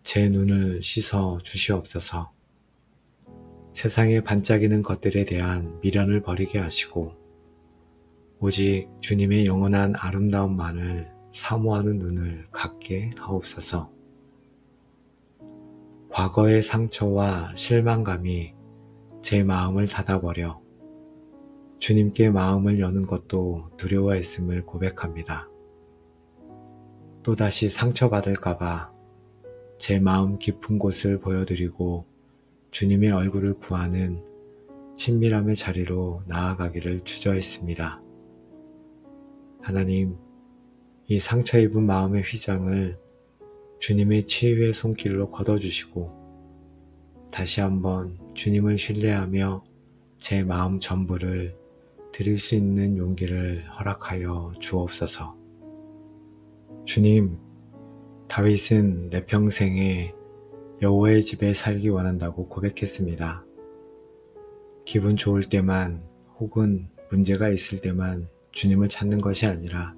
제 눈을 씻어 주시옵소서. 세상에 반짝이는 것들에 대한 미련을 버리게 하시고 오직 주님의 영원한 아름다움만을 사모하는 눈을 갖게 하옵소서. 과거의 상처와 실망감이 제 마음을 닫아버려 주님께 마음을 여는 것도 두려워했음을 고백합니다. 또다시 상처받을까봐 제 마음 깊은 곳을 보여드리고 주님의 얼굴을 구하는 친밀함의 자리로 나아가기를 주저했습니다. 하나님, 이 상처 입은 마음의 휘장을 주님의 치유의 손길로 걷어주시고 다시 한번 주님을 신뢰하며 제 마음 전부를 드릴 수 있는 용기를 허락하여 주옵소서. 주님, 다윗은 내 평생에 여호와의 집에 살기 원한다고 고백했습니다. 기분 좋을 때만 혹은 문제가 있을 때만 주님을 찾는 것이 아니라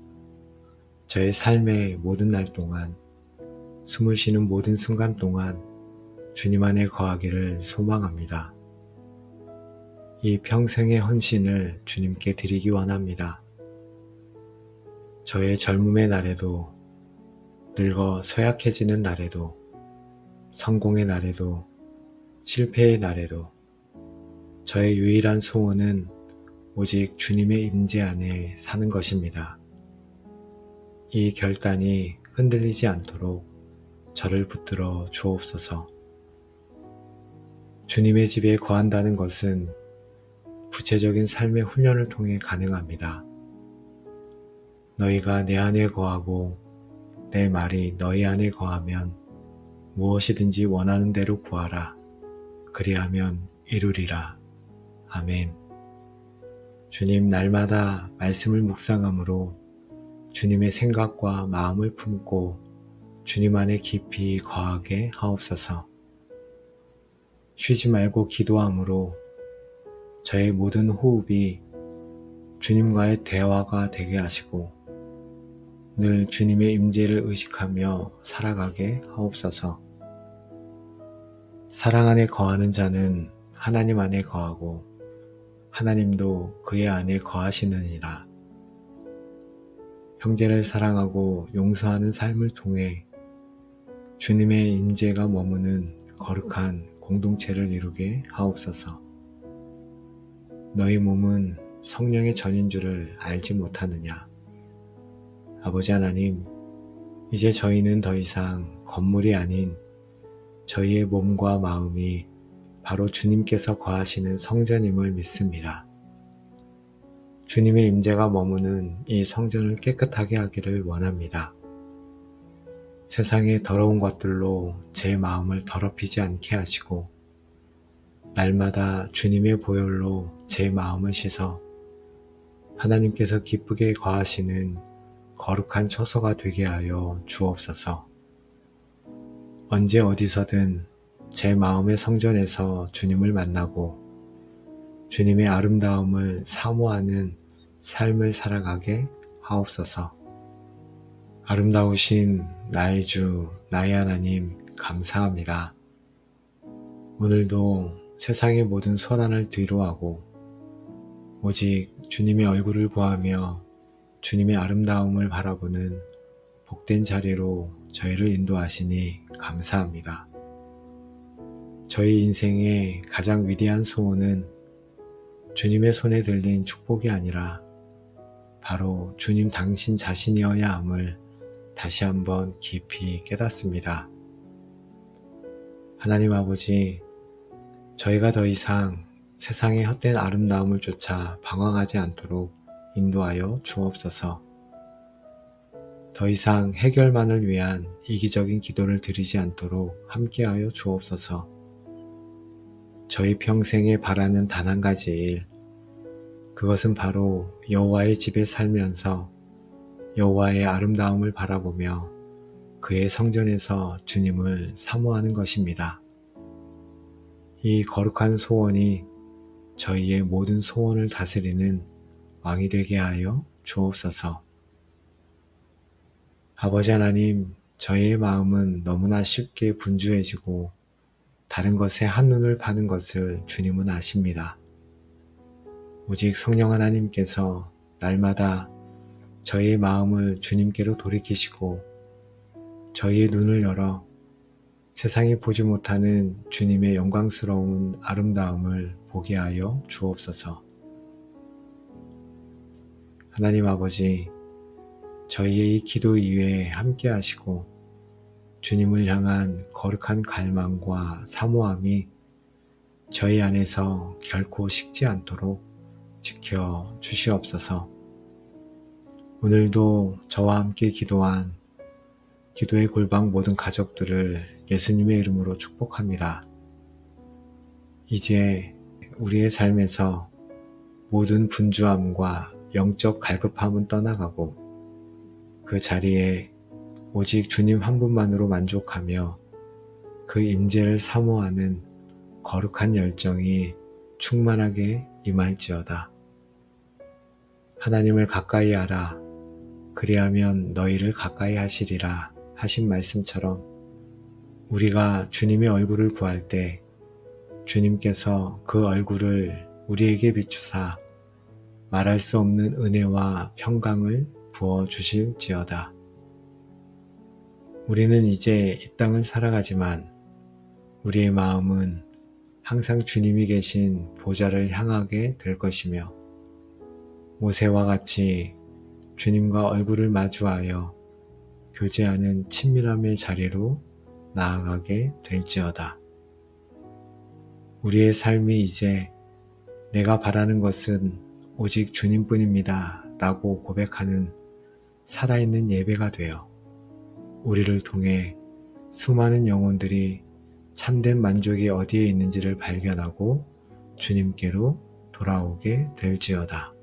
저의 삶의 모든 날 동안 숨을 쉬는 모든 순간 동안 주님 안에 거하기를 소망합니다. 이 평생의 헌신을 주님께 드리기 원합니다. 저의 젊음의 날에도 늙어 쇠약해지는 날에도 성공의 날에도 실패의 날에도 저의 유일한 소원은 오직 주님의 임재 안에 사는 것입니다. 이 결단이 흔들리지 않도록 저를 붙들어 주옵소서. 주님의 집에 거한다는 것은 구체적인 삶의 훈련을 통해 가능합니다. 너희가 내 안에 거하고 내 말이 너희 안에 거하면 무엇이든지 원하는 대로 구하라. 그리하면 이루리라. 아멘. 주님, 날마다 말씀을 묵상함으로 주님의 생각과 마음을 품고 주님 안에 깊이 거하게 하옵소서. 쉬지 말고 기도함으로 저의 모든 호흡이 주님과의 대화가 되게 하시고 늘 주님의 임재를 의식하며 살아가게 하옵소서. 사랑 안에 거하는 자는 하나님 안에 거하고 하나님도 그의 안에 거하시느니라. 형제를 사랑하고 용서하는 삶을 통해 주님의 임재가 머무는 거룩한 공동체를 이루게 하옵소서. 너희 몸은 성령의 전인 줄을 알지 못하느냐. 아버지 하나님, 이제 저희는 더 이상 건물이 아닌 저희의 몸과 마음이 바로 주님께서 거하시는 성전임을 믿습니다. 주님의 임재가 머무는 이 성전을 깨끗하게 하기를 원합니다. 세상의 더러운 것들로 제 마음을 더럽히지 않게 하시고 날마다 주님의 보혈로 제 마음을 씻어 하나님께서 기쁘게 거하시는 거룩한 처소가 되게 하여 주옵소서. 언제 어디서든 제 마음의 성전에서 주님을 만나고 주님의 아름다움을 사모하는 삶을 살아가게 하옵소서. 아름다우신 나의 주, 나의 하나님, 감사합니다. 오늘도 세상의 모든 소란을 뒤로하고 오직 주님의 얼굴을 구하며 주님의 아름다움을 바라보는 복된 자리로 저희를 인도하시니 감사합니다. 저희 인생의 가장 위대한 소원은 주님의 손에 들린 축복이 아니라 바로 주님 당신 자신이어야 함을 다시 한번 깊이 깨닫습니다. 하나님 아버지, 저희가 더 이상 세상의 헛된 아름다움을 쫓아 방황하지 않도록 인도하여 주옵소서. 더 이상 해결만을 위한 이기적인 기도를 드리지 않도록 함께하여 주옵소서. 저희 평생에 바라는 단 한 가지 일, 그것은 바로 여호와의 집에 살면서 여호와의 아름다움을 바라보며 그의 성전에서 주님을 사모하는 것입니다. 이 거룩한 소원이 저희의 모든 소원을 다스리는 왕이 되게 하여 주옵소서. 아버지 하나님, 저희의 마음은 너무나 쉽게 분주해지고 다른 것에 한눈을 파는 것을 주님은 아십니다. 오직 성령 하나님께서 날마다 저희의 마음을 주님께로 돌이키시고 저희의 눈을 열어 세상이 보지 못하는 주님의 영광스러운 아름다움을 보게 하여 주옵소서. 하나님 아버지, 저희의 이 기도 이외에 함께 하시고 주님을 향한 거룩한 갈망과 사모함이 저희 안에서 결코 식지 않도록 지켜 주시옵소서. 오늘도 저와 함께 기도한 기도의 골방 모든 가족들을 예수님의 이름으로 축복합니다. 이제 우리의 삶에서 모든 분주함과 영적 갈급함은 떠나가고 그 자리에 오직 주님 한 분만으로 만족하며 그 임재를 사모하는 거룩한 열정이 충만하게 임할지어다. 하나님을 가까이 하라. 그리하면 너희를 가까이 하시리라 하신 말씀처럼 우리가 주님의 얼굴을 구할 때 주님께서 그 얼굴을 우리에게 비추사 말할 수 없는 은혜와 평강을 부어주실지어다. 우리는 이제 이 땅을 살아가지만 우리의 마음은 항상 주님이 계신 보좌를 향하게 될 것이며 모세와 같이 주님과 얼굴을 마주하여 교제하는 친밀함의 자리로 나아가게 될지어다. 우리의 삶이 이제 내가 바라는 것은 오직 주님뿐입니다 라고 고백하는 살아있는 예배가 되어 우리를 통해 수많은 영혼들이 참된 만족이 어디에 있는지를 발견하고 주님께로 돌아오게 될지어다.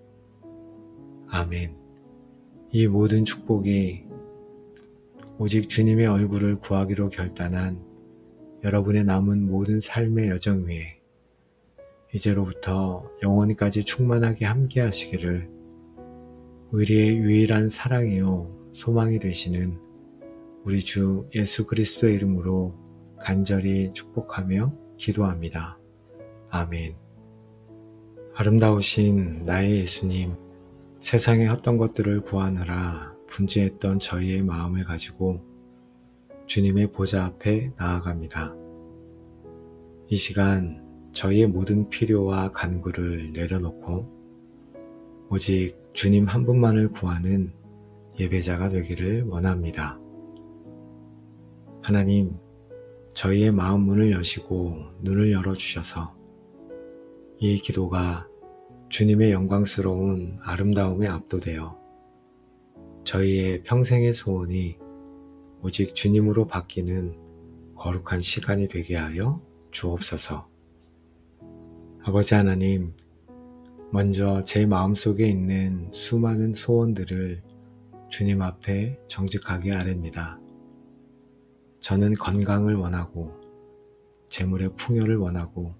아멘. 이 모든 축복이 오직 주님의 얼굴을 구하기로 결단한 여러분의 남은 모든 삶의 여정 위에 이제로부터 영원히까지 충만하게 함께 하시기를 우리의 유일한 사랑이요 소망이 되시는 우리 주 예수 그리스도의 이름으로 간절히 축복하며 기도합니다. 아멘. 아름다우신 나의 예수님, 세상의 헛된 것들을 구하느라 분주했던 저희의 마음을 가지고 주님의 보좌 앞에 나아갑니다. 이 시간 저희의 모든 필요와 간구를 내려놓고 오직 주님 한 분만을 구하는 예배자가 되기를 원합니다. 하나님, 저희의 마음 문을 여시고 눈을 열어주셔서 이 기도가 주님의 영광스러운 아름다움에 압도되어 저희의 평생의 소원이 오직 주님으로 바뀌는 거룩한 시간이 되게 하여 주옵소서. 아버지 하나님, 먼저 제 마음속에 있는 수많은 소원들을 주님 앞에 정직하게 아뢰니다. 저는 건강을 원하고 재물의 풍요를 원하고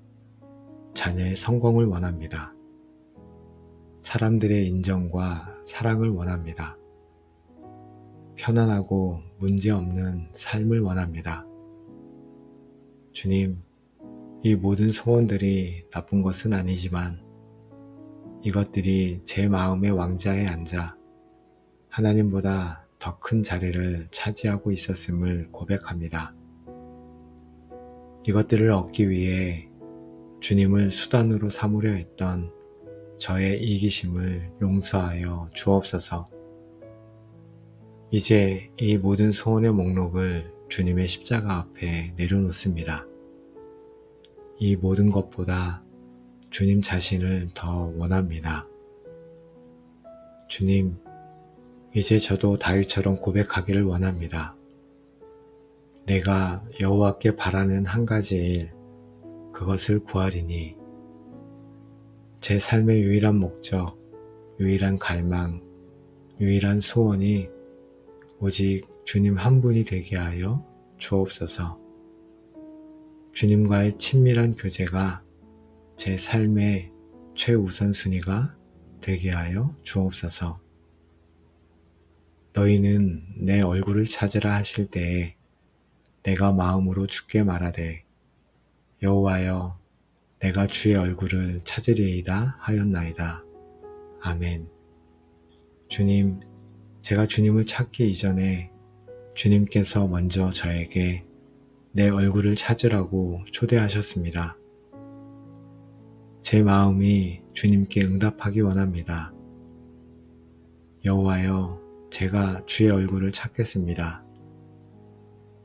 자녀의 성공을 원합니다. 사람들의 인정과 사랑을 원합니다. 편안하고 문제없는 삶을 원합니다. 주님, 이 모든 소원들이 나쁜 것은 아니지만 이것들이 제 마음의 왕좌에 앉아 하나님보다 더 큰 자리를 차지하고 있었음을 고백합니다. 이것들을 얻기 위해 주님을 수단으로 삼으려 했던 저의 이기심을 용서하여 주옵소서. 이제 이 모든 소원의 목록을 주님의 십자가 앞에 내려놓습니다. 이 모든 것보다 주님 자신을 더 원합니다. 주님, 이제 저도 다윗처럼 고백하기를 원합니다. 내가 여호와께 바라는 한 가지 일, 그것을 구하리니 제 삶의 유일한 목적, 유일한 갈망, 유일한 소원이 오직 주님 한 분이 되게 하여 주옵소서. 주님과의 친밀한 교제가 제 삶의 최우선순위가 되게 하여 주옵소서. 너희는 내 얼굴을 찾으라 하실 때에 내가 마음으로 주께 말하되 여호와여 내가 주의 얼굴을 찾으리이다 하였나이다. 아멘. 주님, 제가 주님을 찾기 이전에 주님께서 먼저 저에게 내 얼굴을 찾으라고 초대하셨습니다. 제 마음이 주님께 응답하기 원합니다. 여호와여, 제가 주의 얼굴을 찾겠습니다.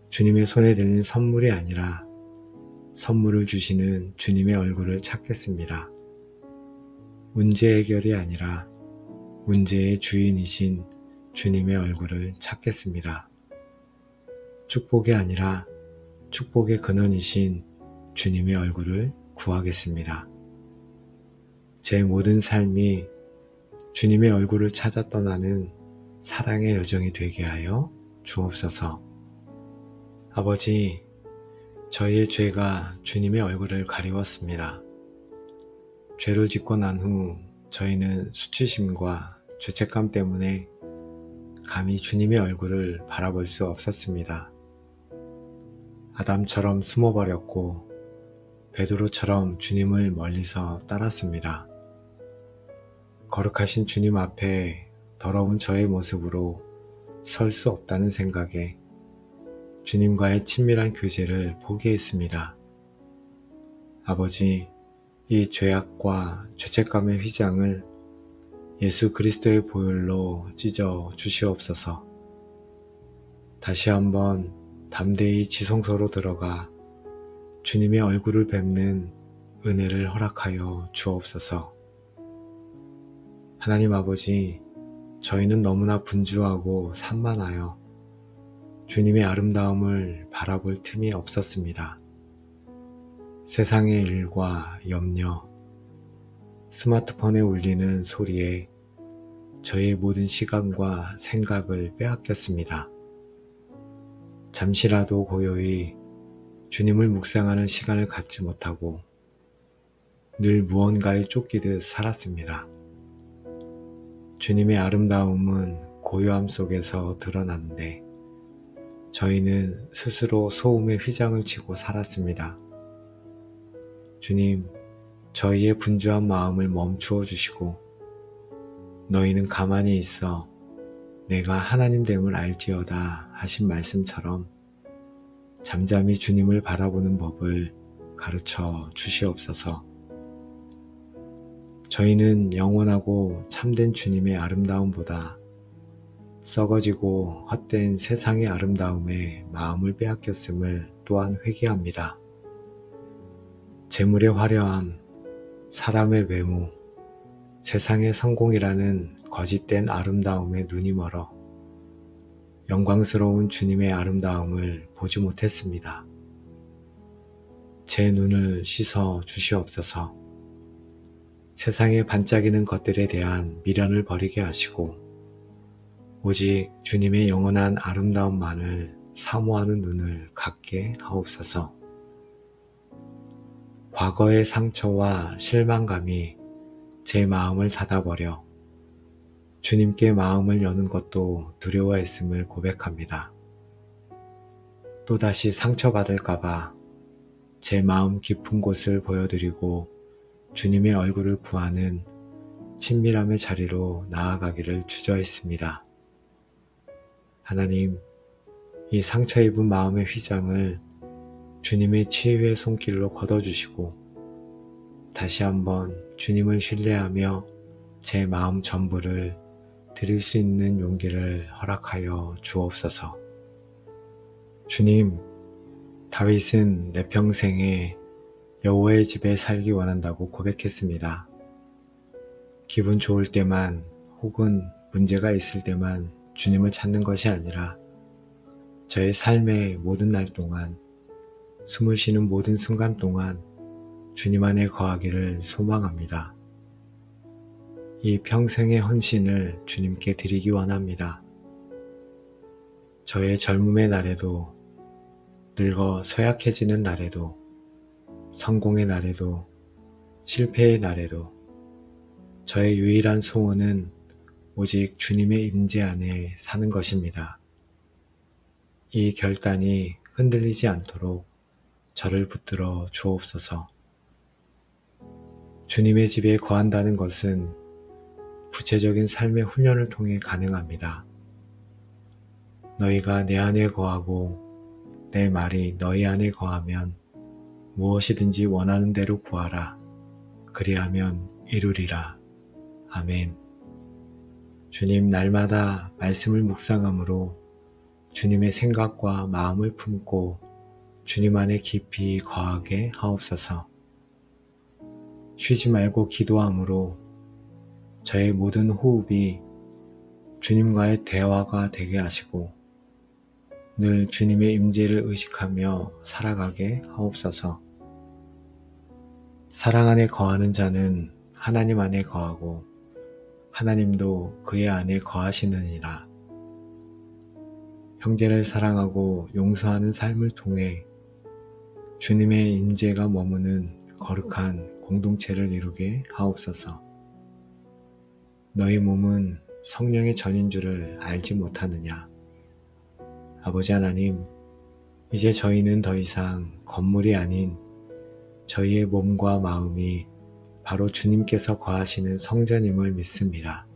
주님의 손에 들린 선물이 아니라 선물을 주시는 주님의 얼굴을 찾겠습니다. 문제 해결이 아니라 문제의 주인이신 주님의 얼굴을 찾겠습니다. 축복이 아니라 축복의 근원이신 주님의 얼굴을 구하겠습니다. 제 모든 삶이 주님의 얼굴을 찾아 떠나는 사랑의 여정이 되게 하여 주옵소서. 아버지, 저희의 죄가 주님의 얼굴을 가리웠습니다. 죄를 짓고 난 후 저희는 수치심과 죄책감 때문에 감히 주님의 얼굴을 바라볼 수 없었습니다. 아담처럼 숨어버렸고 베드로처럼 주님을 멀리서 따랐습니다. 거룩하신 주님 앞에 더러운 저의 모습으로 설 수 없다는 생각에 주님과의 친밀한 교제를 포기했습니다. 아버지, 이 죄악과 죄책감의 휘장을 예수 그리스도의 보혈로 찢어 주시옵소서. 다시 한번 담대히 지성소로 들어가 주님의 얼굴을 뵙는 은혜를 허락하여 주옵소서. 하나님 아버지, 저희는 너무나 분주하고 산만하여 주님의 아름다움을 바라볼 틈이 없었습니다. 세상의 일과 염려, 스마트폰에 울리는 소리에 저의 모든 시간과 생각을 빼앗겼습니다. 잠시라도 고요히 주님을 묵상하는 시간을 갖지 못하고 늘 무언가에 쫓기듯 살았습니다. 주님의 아름다움은 고요함 속에서 드러났는데 저희는 스스로 소음의 휘장을 치고 살았습니다. 주님, 저희의 분주한 마음을 멈추어 주시고 너희는 가만히 있어 내가 하나님 됨을 알지어다 하신 말씀처럼 잠잠히 주님을 바라보는 법을 가르쳐 주시옵소서. 저희는 영원하고 참된 주님의 아름다움보다 썩어지고 헛된 세상의 아름다움에 마음을 빼앗겼음을 또한 회개합니다. 재물의 화려함, 사람의 외모, 세상의 성공이라는 거짓된 아름다움에 눈이 멀어 영광스러운 주님의 아름다움을 보지 못했습니다. 제 눈을 씻어 주시옵소서. 세상에 반짝이는 것들에 대한 미련을 버리게 하시고 오직 주님의 영원한 아름다움만을 사모하는 눈을 갖게 하옵소서. 과거의 상처와 실망감이 제 마음을 닫아버려 주님께 마음을 여는 것도 두려워했음을 고백합니다. 또다시 상처받을까봐 제 마음 깊은 곳을 보여드리고 주님의 얼굴을 구하는 친밀함의 자리로 나아가기를 주저했습니다. 하나님, 이 상처 입은 마음의 휘장을 주님의 치유의 손길로 걷어주시고 다시 한번 주님을 신뢰하며 제 마음 전부를 드릴 수 있는 용기를 허락하여 주옵소서. 주님, 다윗은 내 평생에 여호와의 집에 살기 원한다고 고백했습니다. 기분 좋을 때만 혹은 문제가 있을 때만 주님을 찾는 것이 아니라 저의 삶의 모든 날 동안 숨을 쉬는 모든 순간 동안 주님 안에 거하기를 소망합니다. 이 평생의 헌신을 주님께 드리기 원합니다. 저의 젊음의 날에도 늙어 쇠약해지는 날에도 성공의 날에도 실패의 날에도 저의 유일한 소원은 오직 주님의 임재 안에 사는 것입니다. 이 결단이 흔들리지 않도록 저를 붙들어 주옵소서. 주님의 집에 거한다는 것은 구체적인 삶의 훈련을 통해 가능합니다. 너희가 내 안에 거하고 내 말이 너희 안에 거하면 무엇이든지 원하는 대로 구하라. 그리하면 이루리라. 아멘. 주님, 날마다 말씀을 묵상함으로 주님의 생각과 마음을 품고 주님 안에 깊이 거하게 하옵소서. 쉬지 말고 기도함으로 저의 모든 호흡이 주님과의 대화가 되게 하시고 늘 주님의 임재를 의식하며 살아가게 하옵소서. 사랑 안에 거하는 자는 하나님 안에 거하고 하나님도 그의 안에 거하시느니라. 형제를 사랑하고 용서하는 삶을 통해 주님의 임재가 머무는 거룩한 공동체를 이루게 하옵소서. 너희 몸은 성령의 전인 줄을 알지 못하느냐. 아버지 하나님, 이제 저희는 더 이상 건물이 아닌 저희의 몸과 마음이 바로 주님께서 거하시는 성전임을 믿습니다.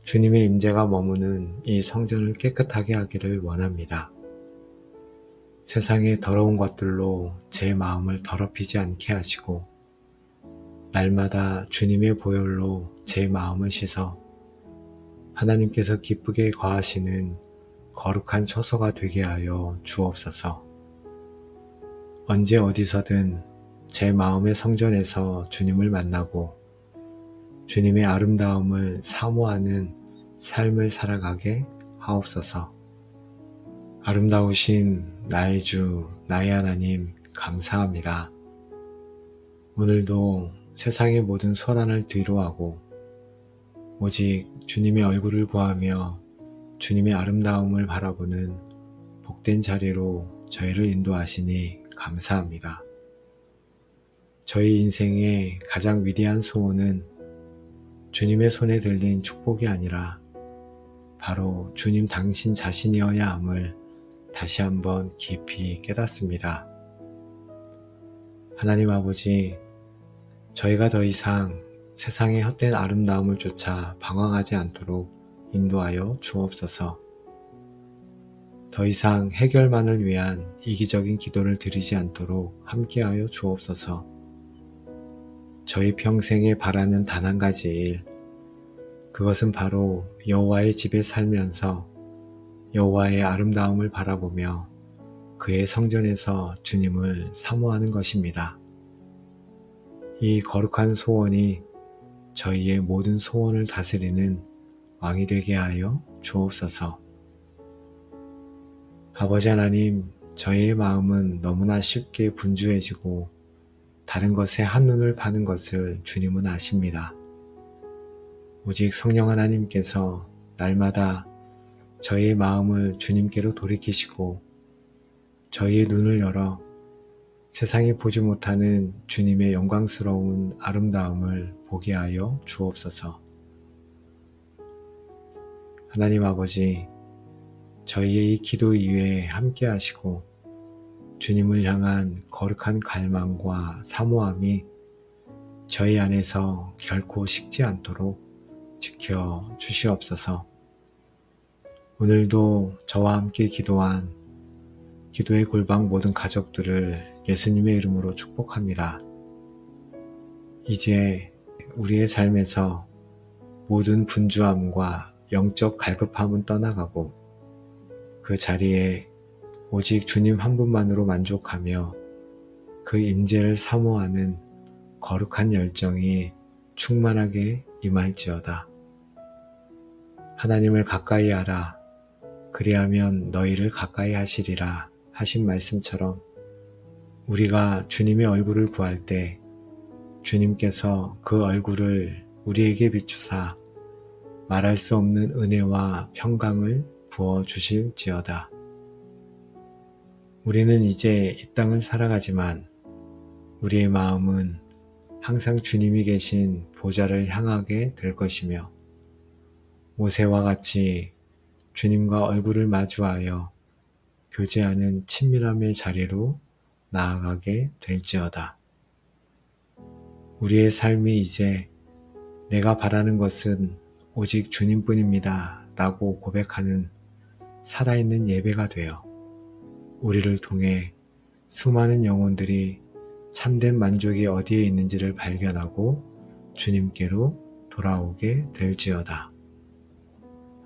주님의 임재가 머무는 이 성전을 깨끗하게 하기를 원합니다. 세상의 더러운 것들로 제 마음을 더럽히지 않게 하시고 날마다 주님의 보혈로 제 마음을 씻어 하나님께서 기쁘게 거하시는 거룩한 처소가 되게 하여 주옵소서. 언제 어디서든 제 마음의 성전에서 주님을 만나고 주님의 아름다움을 사모하는 삶을 살아가게 하옵소서. 아름다우신 나의 주, 나의 하나님, 감사합니다. 오늘도 세상의 모든 소란을 뒤로하고 오직 주님의 얼굴을 구하며 주님의 아름다움을 바라보는 복된 자리로 저희를 인도하시니 감사합니다. 저희 인생의 가장 위대한 소원은 주님의 손에 들린 축복이 아니라 바로 주님 당신 자신이어야 함을 다시 한번 깊이 깨닫습니다. 하나님 아버지, 저희가 더 이상 세상의 헛된 아름다움을 쫓아 방황하지 않도록 인도하여 주옵소서. 더 이상 해결만을 위한 이기적인 기도를 드리지 않도록 함께하여 주옵소서. 저희 평생에 바라는 단 한 가지 일, 그것은 바로 여호와의 집에 살면서 여호와의 아름다움을 바라보며 그의 성전에서 주님을 사모하는 것입니다. 이 거룩한 소원이 저희의 모든 소원을 다스리는 왕이 되게 하여 주옵소서. 아버지 하나님, 저희의 마음은 너무나 쉽게 분주해지고 다른 것에 한눈을 파는 것을 주님은 아십니다. 오직 성령 하나님께서 날마다 저희의 마음을 주님께로 돌이키시고 저희의 눈을 열어 세상이 보지 못하는 주님의 영광스러운 아름다움을 보게 하여 주옵소서. 하나님 아버지, 저희의 이 기도 이외에 함께 하시고 주님을 향한 거룩한 갈망과 사모함이 저희 안에서 결코 식지 않도록 지켜 주시옵소서. 오늘도 저와 함께 기도한 기도의 골방 모든 가족들을 예수님의 이름으로 축복합니다. 이제 우리의 삶에서 모든 분주함과 영적 갈급함은 떠나가고 그 자리에 오직 주님 한 분만으로 만족하며 그 임재를 사모하는 거룩한 열정이 충만하게 임할지어다. 하나님을 가까이 하라. 그리하면 너희를 가까이 하시리라 하신 말씀처럼 우리가 주님의 얼굴을 구할 때 주님께서 그 얼굴을 우리에게 비추사 말할 수 없는 은혜와 평강을 부어주실지어다. 우리는 이제 이 땅을 살아가지만 우리의 마음은 항상 주님이 계신 보좌를 향하게 될 것이며 모세와 같이 주님과 얼굴을 마주하여 교제하는 친밀함의 자리로 나아가게 될지어다. 우리의 삶이 이제 내가 바라는 것은 오직 주님뿐입니다 라고 고백하는 살아있는 예배가 되어 우리를 통해 수많은 영혼들이 참된 만족이 어디에 있는지를 발견하고 주님께로 돌아오게 될지어다.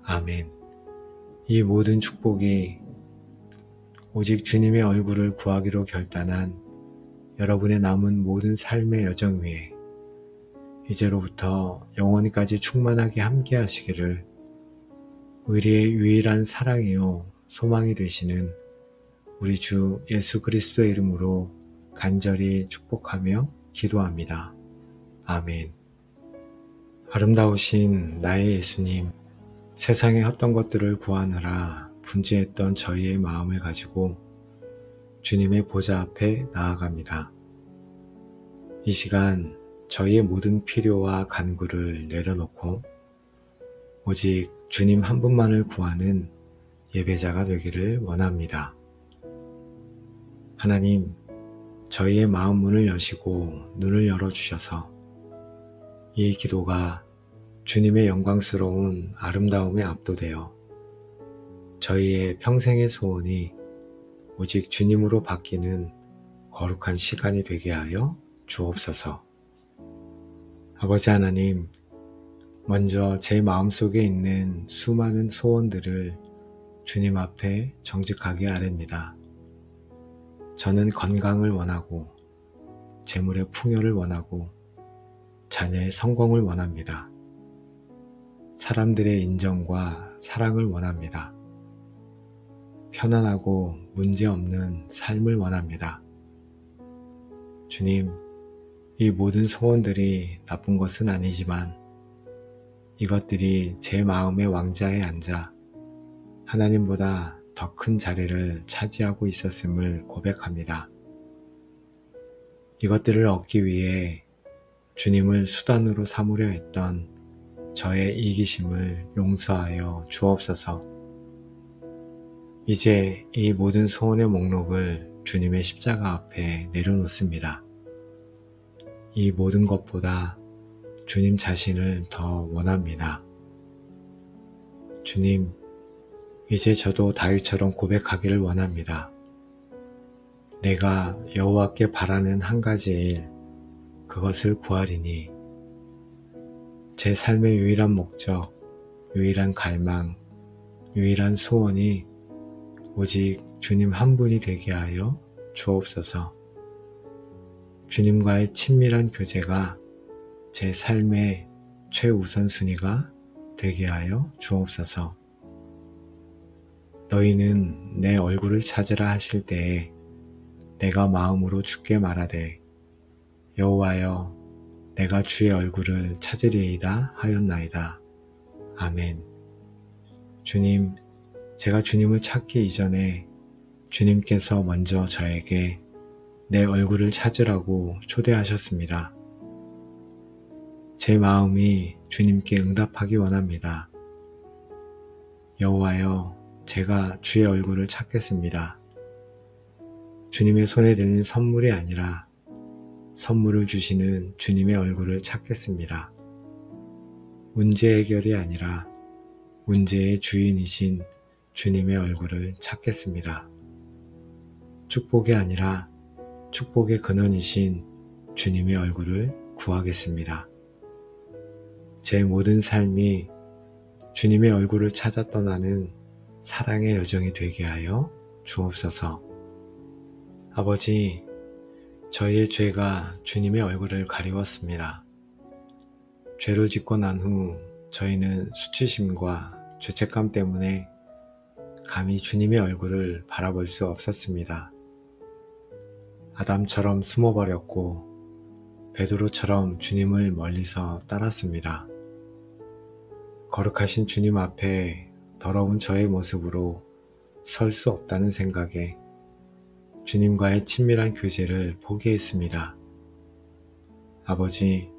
아멘. 이 모든 축복이 오직 주님의 얼굴을 구하기로 결단한 여러분의 남은 모든 삶의 여정 위에 이제로부터 영원히까지 충만하게 함께 하시기를 우리의 유일한 사랑이요 소망이 되시는 우리 주 예수 그리스도의 이름으로 간절히 축복하며 기도합니다. 아멘. 아름다우신 나의 예수님, 세상의 헛된 것들을 구하느라 분주했던 저희의 마음을 가지고 주님의 보좌 앞에 나아갑니다. 이 시간 저희의 모든 필요와 간구를 내려놓고 오직 주님 한 분만을 구하는 예배자가 되기를 원합니다. 하나님, 저희의 마음 문을 여시고 눈을 열어주셔서 이 기도가 주님의 영광스러운 아름다움에 압도되어 저희의 평생의 소원이 오직 주님으로 바뀌는 거룩한 시간이 되게 하여 주옵소서. 아버지 하나님, 먼저 제 마음속에 있는 수많은 소원들을 주님 앞에 정직하게 아뢰니다. 저는 건강을 원하고 재물의 풍요를 원하고 자녀의 성공을 원합니다. 사람들의 인정과 사랑을 원합니다. 편안하고 문제없는 삶을 원합니다. 주님, 이 모든 소원들이 나쁜 것은 아니지만 이것들이 제 마음의 왕좌에 앉아 하나님보다 더 큰 자리를 차지하고 있었음을 고백합니다. 이것들을 얻기 위해 주님을 수단으로 삼으려 했던 저의 이기심을 용서하여 주옵소서. 이제 이 모든 소원의 목록을 주님의 십자가 앞에 내려놓습니다. 이 모든 것보다 주님 자신을 더 원합니다. 주님, 이제 저도 다윗처럼 고백하기를 원합니다. 내가 여호와께 바라는 한 가지 일, 그것을 구하리니 제 삶의 유일한 목적, 유일한 갈망, 유일한 소원이 오직 주님 한 분이 되게 하여 주옵소서. 주님과의 친밀한 교제가 제 삶의 최우선순위가 되게 하여 주옵소서. 너희는 내 얼굴을 찾으라 하실 때에 내가 마음으로 주께 말하되 여호와여 내가 주의 얼굴을 찾으리이다 하였나이다. 아멘. 주님, 제가 주님을 찾기 이전에 주님께서 먼저 저에게 내 얼굴을 찾으라고 초대하셨습니다. 제 마음이 주님께 응답하기 원합니다. 여호와여, 제가 주의 얼굴을 찾겠습니다. 주님의 손에 들린 선물이 아니라 선물을 주시는 주님의 얼굴을 찾겠습니다. 문제 해결이 아니라 문제의 주인이신 주님의 얼굴을 찾겠습니다. 축복이 아니라 축복의 근원이신 주님의 얼굴을 구하겠습니다. 제 모든 삶이 주님의 얼굴을 찾아 떠나는 사랑의 여정이 되게 하여 주옵소서. 아버지, 저희의 죄가 주님의 얼굴을 가리웠습니다. 죄를 짓고 난 후 저희는 수치심과 죄책감 때문에 감히 주님의 얼굴을 바라볼 수 없었습니다. 아담처럼 숨어버렸고 베드로처럼 주님을 멀리서 따랐습니다. 거룩하신 주님 앞에 더러운 저의 모습으로 설 수 없다는 생각에 주님과의 친밀한 교제를 포기했습니다. 아버지,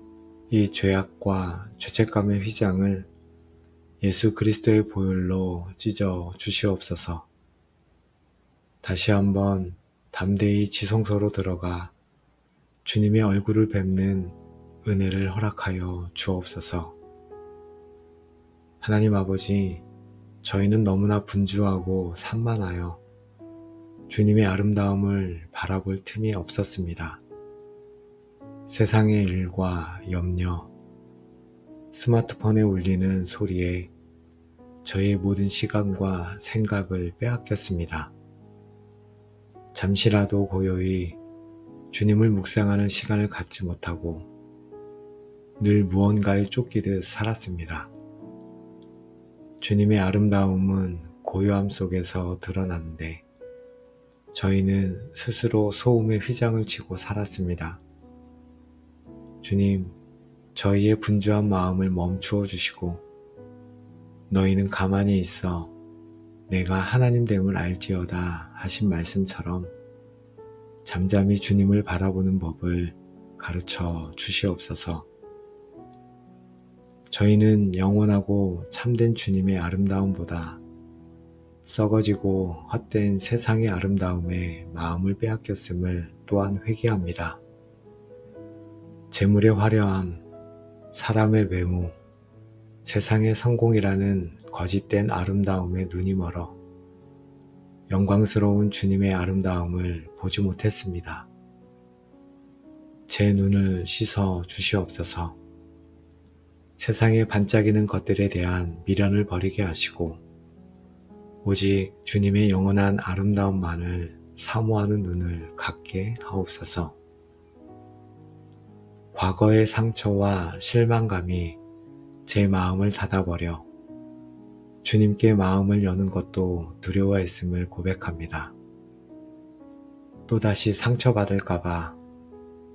이 죄악과 죄책감의 휘장을 예수 그리스도의 보혈로 찢어 주시옵소서. 다시 한번 담대히 지성소로 들어가 주님의 얼굴을 뵙는 은혜를 허락하여 주옵소서. 하나님 아버지, 저희는 너무나 분주하고 산만하여 주님의 아름다움을 바라볼 틈이 없었습니다. 세상의 일과 염려, 스마트폰에 울리는 소리에 저의 모든 시간과 생각을 빼앗겼습니다. 잠시라도 고요히 주님을 묵상하는 시간을 갖지 못하고 늘 무언가에 쫓기듯 살았습니다. 주님의 아름다움은 고요함 속에서 드러나는데 저희는 스스로 소음의 휘장을 지고 살았습니다. 주님, 저희의 분주한 마음을 멈추어 주시고 너희는 가만히 있어 내가 하나님됨을 알지어다 하신 말씀처럼 잠잠히 주님을 바라보는 법을 가르쳐 주시옵소서. 저희는 영원하고 참된 주님의 아름다움보다 썩어지고 헛된 세상의 아름다움에 마음을 빼앗겼음을 또한 회개합니다. 재물의 화려함, 사람의 외모, 세상의 성공이라는 거짓된 아름다움에 눈이 멀어 영광스러운 주님의 아름다움을 보지 못했습니다. 제 눈을 씻어 주시옵소서. 세상에 반짝이는 것들에 대한 미련을 버리게 하시고 오직 주님의 영원한 아름다움만을 사모하는 눈을 갖게 하옵소서. 과거의 상처와 실망감이 제 마음을 닫아버려 주님께 마음을 여는 것도 두려워했음을 고백합니다. 또다시 상처받을까봐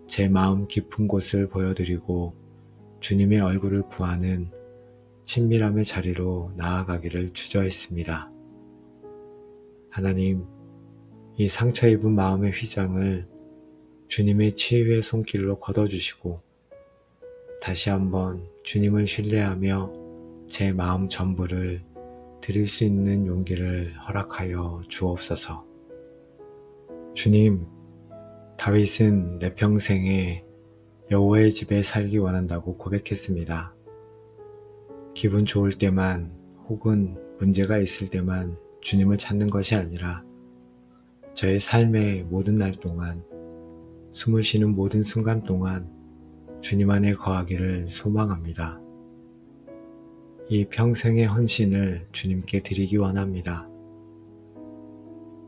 제 마음 깊은 곳을 보여드리고 주님의 얼굴을 구하는 친밀함의 자리로 나아가기를 주저했습니다. 하나님, 이 상처 입은 마음의 휘장을 주님의 치유의 손길로 걷어주시고 다시 한번 주님을 신뢰하며 제 마음 전부를 드릴 수 있는 용기를 허락하여 주옵소서. 주님, 다윗은 내 평생에 여호와의 집에 살기 원한다고 고백했습니다. 기분 좋을 때만 혹은 문제가 있을 때만 주님을 찾는 것이 아니라 저의 삶의 모든 날 동안 숨을 쉬는 모든 순간 동안 주님 안에 거하기를 소망합니다. 이 평생의 헌신을 주님께 드리기 원합니다.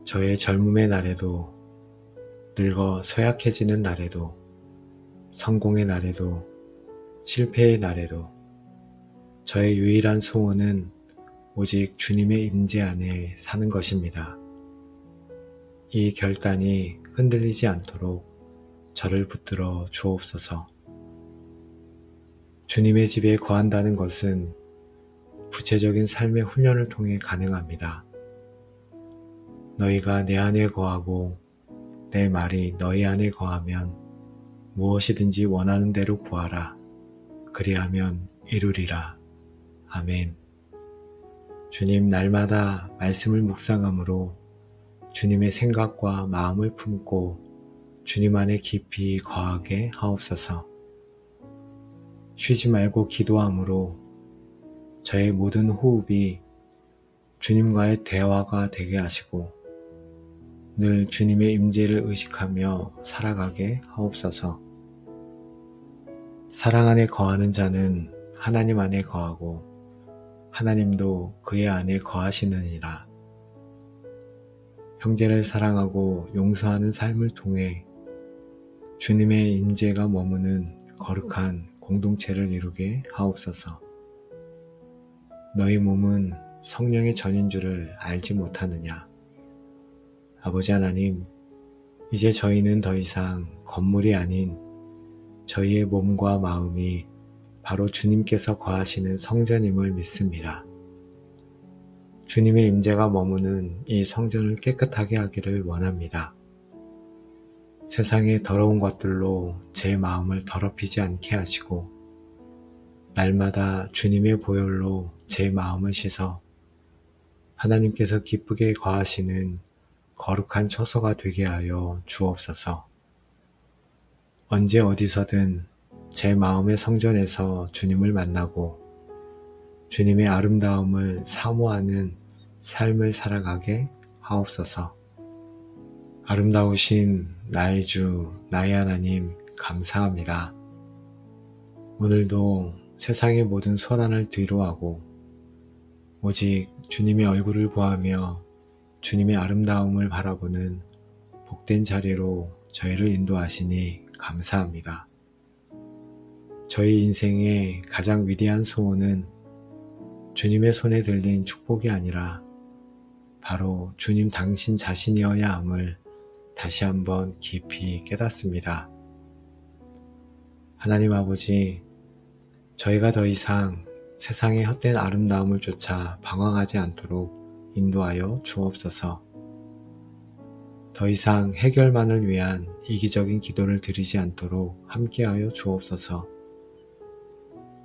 저의 젊음의 날에도 늙어 쇠약해지는 날에도 성공의 날에도 실패의 날에도 저의 유일한 소원은 오직 주님의 임재 안에 사는 것입니다. 이 결단이 흔들리지 않도록 저를 붙들어 주옵소서. 주님의 집에 거한다는 것은 구체적인 삶의 훈련을 통해 가능합니다. 너희가 내 안에 거하고 내 말이 너희 안에 거하면 무엇이든지 원하는 대로 구하라. 그리하면 이루리라. 아멘. 주님, 날마다 말씀을 묵상함으로 주님의 생각과 마음을 품고 주님 안에 깊이 거하게 하옵소서. 쉬지 말고 기도함으로 저의 모든 호흡이 주님과의 대화가 되게 하시고 늘 주님의 임재를 의식하며 살아가게 하옵소서. 사랑 안에 거하는 자는 하나님 안에 거하고 하나님도 그의 안에 거하시느니라. 형제를 사랑하고 용서하는 삶을 통해 주님의 임재가 머무는 거룩한 공동체를 이루게 하옵소서. 너희 몸은 성령의 전인 줄을 알지 못하느냐. 아버지 하나님, 이제 저희는 더 이상 건물이 아닌 저희의 몸과 마음이 바로 주님께서 거하시는 성전임을 믿습니다. 주님의 임재가 머무는 이 성전을 깨끗하게 하기를 원합니다. 세상의 더러운 것들로 제 마음을 더럽히지 않게 하시고 날마다 주님의 보혈로 제 마음을 씻어 하나님께서 기쁘게 거하시는 거룩한 처소가 되게 하여 주옵소서. 언제 어디서든 제 마음의 성전에서 주님을 만나고 주님의 아름다움을 사모하는 삶을 살아가게 하옵소서. 아름다우신 나의 주, 나의 하나님, 감사합니다. 오늘도 세상의 모든 소란을 뒤로하고 오직 주님의 얼굴을 구하며 주님의 아름다움을 바라보는 복된 자리로 저희를 인도하시니 감사합니다. 저희 인생의 가장 위대한 소원은 주님의 손에 들린 축복이 아니라 바로 주님 당신 자신이어야 함을 다시 한번 깊이 깨닫습니다. 하나님 아버지, 저희가 더 이상 세상의 헛된 아름다움을 쫓아 방황하지 않도록 인도하여 주옵소서. 더 이상 해결만을 위한 이기적인 기도를 드리지 않도록 함께하여 주옵소서.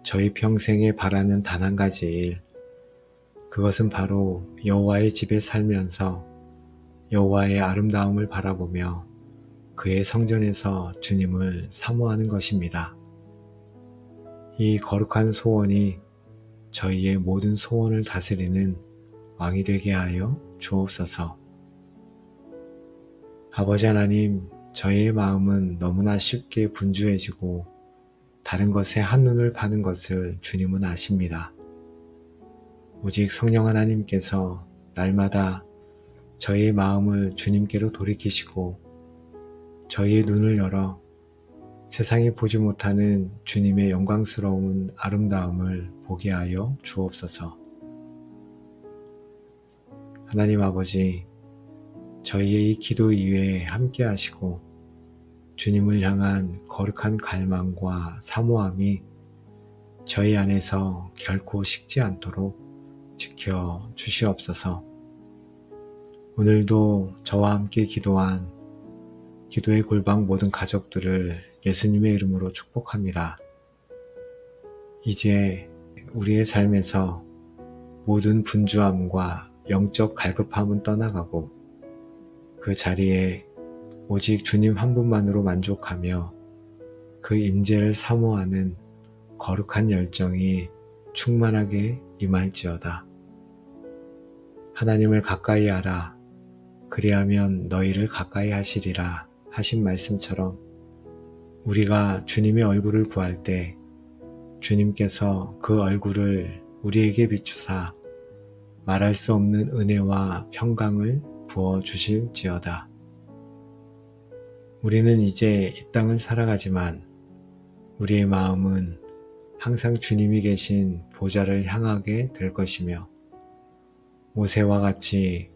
저희 평생에 바라는 단 한 가지 일, 그것은 바로 여호와의 집에 살면서 여호와의 아름다움을 바라보며 그의 성전에서 주님을 사모하는 것입니다. 이 거룩한 소원이 저희의 모든 소원을 다스리는 왕이 되게 하여 주옵소서. 아버지 하나님, 저희의 마음은 너무나 쉽게 분주해지고 다른 것에 한눈을 파는 것을 주님은 아십니다. 오직 성령 하나님께서 날마다 저희의 마음을 주님께로 돌이키시고 저희의 눈을 열어 세상이 보지 못하는 주님의 영광스러운 아름다움을 보게 하여 주옵소서. 하나님 아버지, 저희의 이 기도 이외에 함께 하시고 주님을 향한 거룩한 갈망과 사모함이 저희 안에서 결코 식지 않도록 지켜 주시옵소서. 오늘도 저와 함께 기도한 기도의 골방 모든 가족들을 예수님의 이름으로 축복합니다. 이제 우리의 삶에서 모든 분주함과 영적 갈급함은 떠나가고 그 자리에 오직 주님 한 분만으로 만족하며 그 임재를 사모하는 거룩한 열정이 충만하게 임할지어다. 하나님을 가까이 하라. 그리하면 너희를 가까이 하시리라 하신 말씀처럼 우리가 주님의 얼굴을 구할 때 주님께서 그 얼굴을 우리에게 비추사 말할 수 없는 은혜와 평강을 부어주실지어다. 우리는 이제 이 땅을 살아가지만 우리의 마음은 항상 주님이 계신 보좌를 향하게 될 것이며 모세와 같이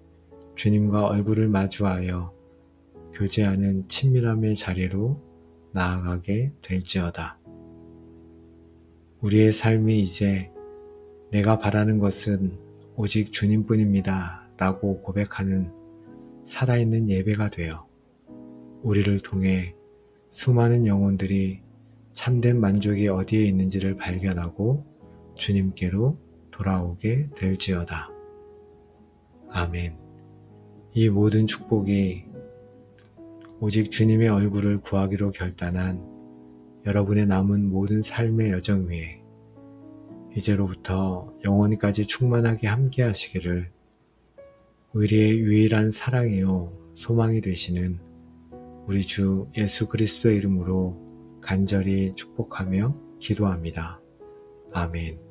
주님과 얼굴을 마주하여 교제하는 친밀함의 자리로 나아가게 될지어다. 우리의 삶이 이제 내가 바라는 것은 오직 주님뿐입니다 라고 고백하는 살아있는 예배가 되어 우리를 통해 수많은 영혼들이 참된 만족이 어디에 있는지를 발견하고 주님께로 돌아오게 될지어다. 아멘. 이 모든 축복이 오직 주님의 얼굴을 구하기로 결단한 여러분의 남은 모든 삶의 여정 위에 이제로부터 영원히까지 충만하게 함께 하시기를 우리의 유일한 사랑이요 소망이 되시는 우리 주 예수 그리스도의 이름으로 간절히 축복하며 기도합니다. 아멘.